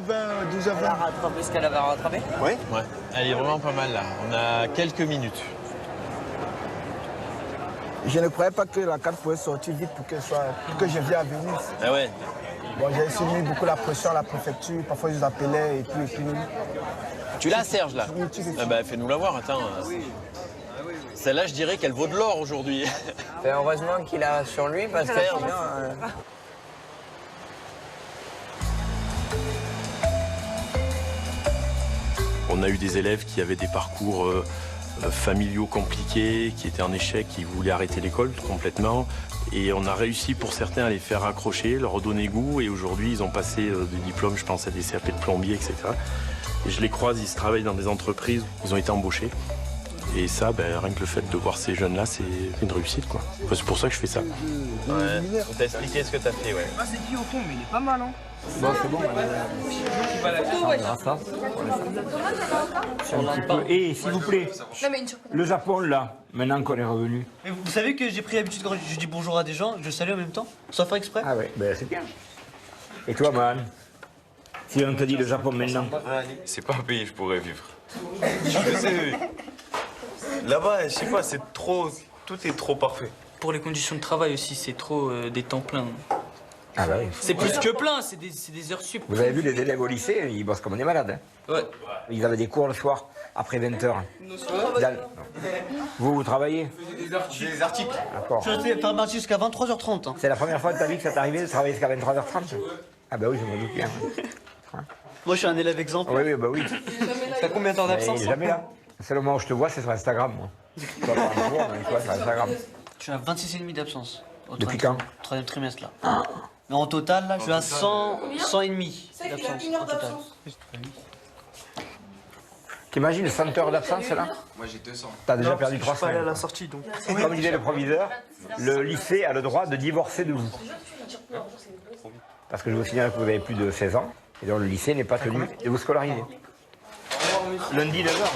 12h20. Elle a rattrapé ce qu'elle avait rattrapé? Oui. Ouais. Elle est vraiment pas mal, là. On a quelques minutes. Je ne croyais pas que la carte pouvait sortir vite pour que je vienne à Venise. Ah ouais. Bon, j'ai aussi mis beaucoup la pression à la préfecture. Parfois, je les appelais et puis. Tu l'as, Serge, là? Ah bah, fais-nous la voir, attends. Celle-là, je dirais qu'elle vaut de l'or aujourd'hui. Heureusement qu'il a sur lui, parce que sinon... On a eu des élèves qui avaient des parcours familiaux compliqués, qui étaient en échec, qui voulaient arrêter l'école complètement. Et on a réussi pour certains à les faire accrocher, leur redonner goût. Et aujourd'hui, ils ont passé des diplômes, je pense à des CAP de plombier, etc. Et je les croise, ils travaillent dans des entreprises, ils ont été embauchés. Et ça, rien que le fait de voir ces jeunes-là, c'est une réussite, quoi. Enfin, c'est pour ça que je fais ça. Ouais, on t'a expliqué ce que t'as fait, ouais. Ah, c'est qui au fond, mais il est pas mal, hein. Bon, c'est bon. Et s'il vous plaît, le Japon, là, maintenant qu'on est revenu. Mais vous savez que j'ai pris l'habitude quand je dis bonjour à des gens, je salue en même temps, sans faire exprès. Ah ouais, c'est bien. Et toi, Man? Si on te dit le Japon maintenant? C'est pas un pays où je pourrais vivre. Je sais. Là-bas, je sais pas, c'est trop... Tout est trop parfait. Pour les conditions de travail aussi, c'est trop des temps pleins. Ah bah oui. C'est plus que plein, c'est des heures sup. Vous avez vu les élèves au lycée, ils bossent comme des malades. Hein. Ouais. Ils avaient des cours le soir, après 20h. Vous travaillez? Des articles. D'accord. Je restais par mardi jusqu'à 23h30. Hein. C'est la première fois de ta vie que ça t'est arrivé de travailler jusqu'à 23h30? Ah bah oui, je me doute bien. Moi, je suis un élève exemplaire. Oui, bah oui. T'as combien de temps d'absence? Il est jamais là. Le seul moment où je te vois, c'est sur Instagram, moi. Toi, pas un jour, mais toi, sur Instagram. Je suis à 26,5 d'absence. Depuis quand? Troisième trimestre, là. Mais en total, là, je suis à 100,5 d'absence. En total. T'imagines 100 heures d'absence, là? Moi, j'ai 200. T'as déjà perdu 3 Je suis pas allé à semaines. la sortie, donc. Comme disait le proviseur, le lycée a le droit de divorcer de vous. Parce que je vous signale que vous avez plus de 16 ans, et donc le lycée n'est pas tenu de vous scolariser. Lundi, 9h.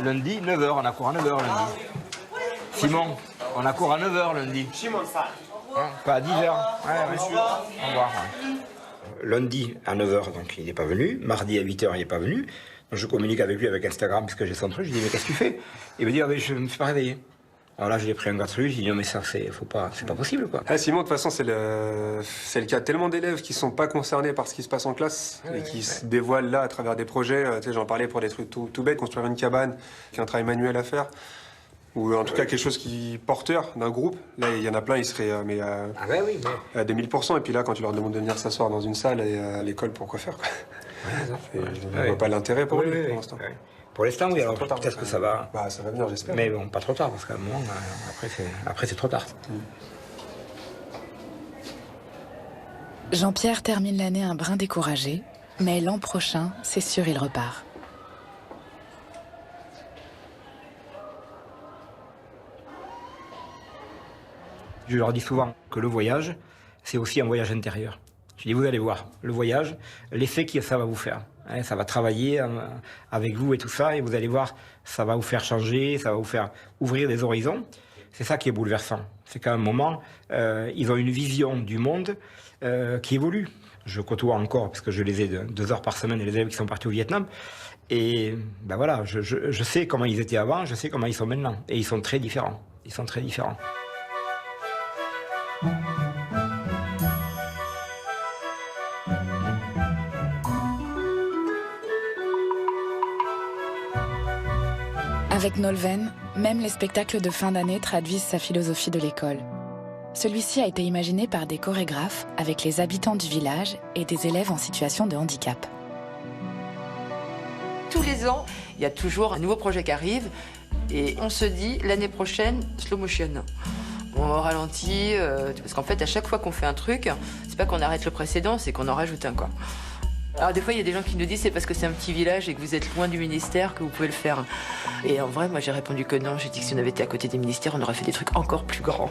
Lundi, 9h, on a cours à 9h lundi. Simon, on a cours à 9h lundi. Hein, pas à 10h. Ouais. Au revoir. Lundi à 9h, donc il n'est pas venu. Mardi à 8h, il n'est pas venu. Donc je communique avec lui avec Instagram, parce que j'ai son truc. Je lui dis, mais qu'est-ce que tu fais? Il me dit, ah, mais je ne me suis pas réveillé. Alors là, j'ai pris un gâteau, j'ai dit, non, mais ça, c'est pas possible, quoi. Ah, Simon, de toute façon, c'est le cas de tellement d'élèves qui sont pas concernés par ce qui se passe en classe et qui se dévoilent là à travers des projets. Tu sais, j'en parlais pour des trucs tout bêtes, construire une cabane, qui est un travail manuel à faire. Ou en tout cas quelque chose qui est porteur d'un groupe. Là, il y en a plein, ils seraient à 2000%. Et puis là, quand tu leur demandes de venir s'asseoir dans une salle et à l'école, pourquoi faire, quoi. Je ne vois pas l'intérêt pour lui, pour l'instant. Pour l'instant, oui, alors peut-être que ça va. Bah, ça va venir, j'espère. Mais bon, pas trop tard, parce qu'à un moment, après c'est trop tard. Jean-Pierre termine l'année un brin découragé, mais l'an prochain, c'est sûr, il repart. Je leur dis souvent que le voyage, c'est aussi un voyage intérieur. Je dis, vous allez voir, le voyage, l'effet que ça va vous faire. Hein, ça va travailler avec vous et tout ça, et vous allez voir, ça va vous faire changer, ça va vous faire ouvrir des horizons. C'est ça qui est bouleversant. C'est qu'à un moment, ils ont une vision du monde qui évolue. Je côtoie encore, parce que je les ai 2 heures par semaine, les élèves qui sont partis au Vietnam. Et ben voilà, je sais comment ils étaient avant, je sais comment ils sont maintenant. Et ils sont très différents. Ils sont très différents. Avec Nolwenn, même les spectacles de fin d'année traduisent sa philosophie de l'école. Celui-ci a été imaginé par des chorégraphes avec les habitants du village et des élèves en situation de handicap. Tous les ans, il y a toujours un nouveau projet qui arrive et on se dit l'année prochaine, slow motion. On ralentit, parce qu'en fait, à chaque fois qu'on fait un truc, c'est pas qu'on arrête le précédent, c'est qu'on en rajoute un, quoi. Alors des fois, il y a des gens qui nous disent c'est parce que c'est un petit village et que vous êtes loin du ministère que vous pouvez le faire. Et en vrai, moi, j'ai répondu que non. J'ai dit que si on avait été à côté des ministères, on aurait fait des trucs encore plus grands.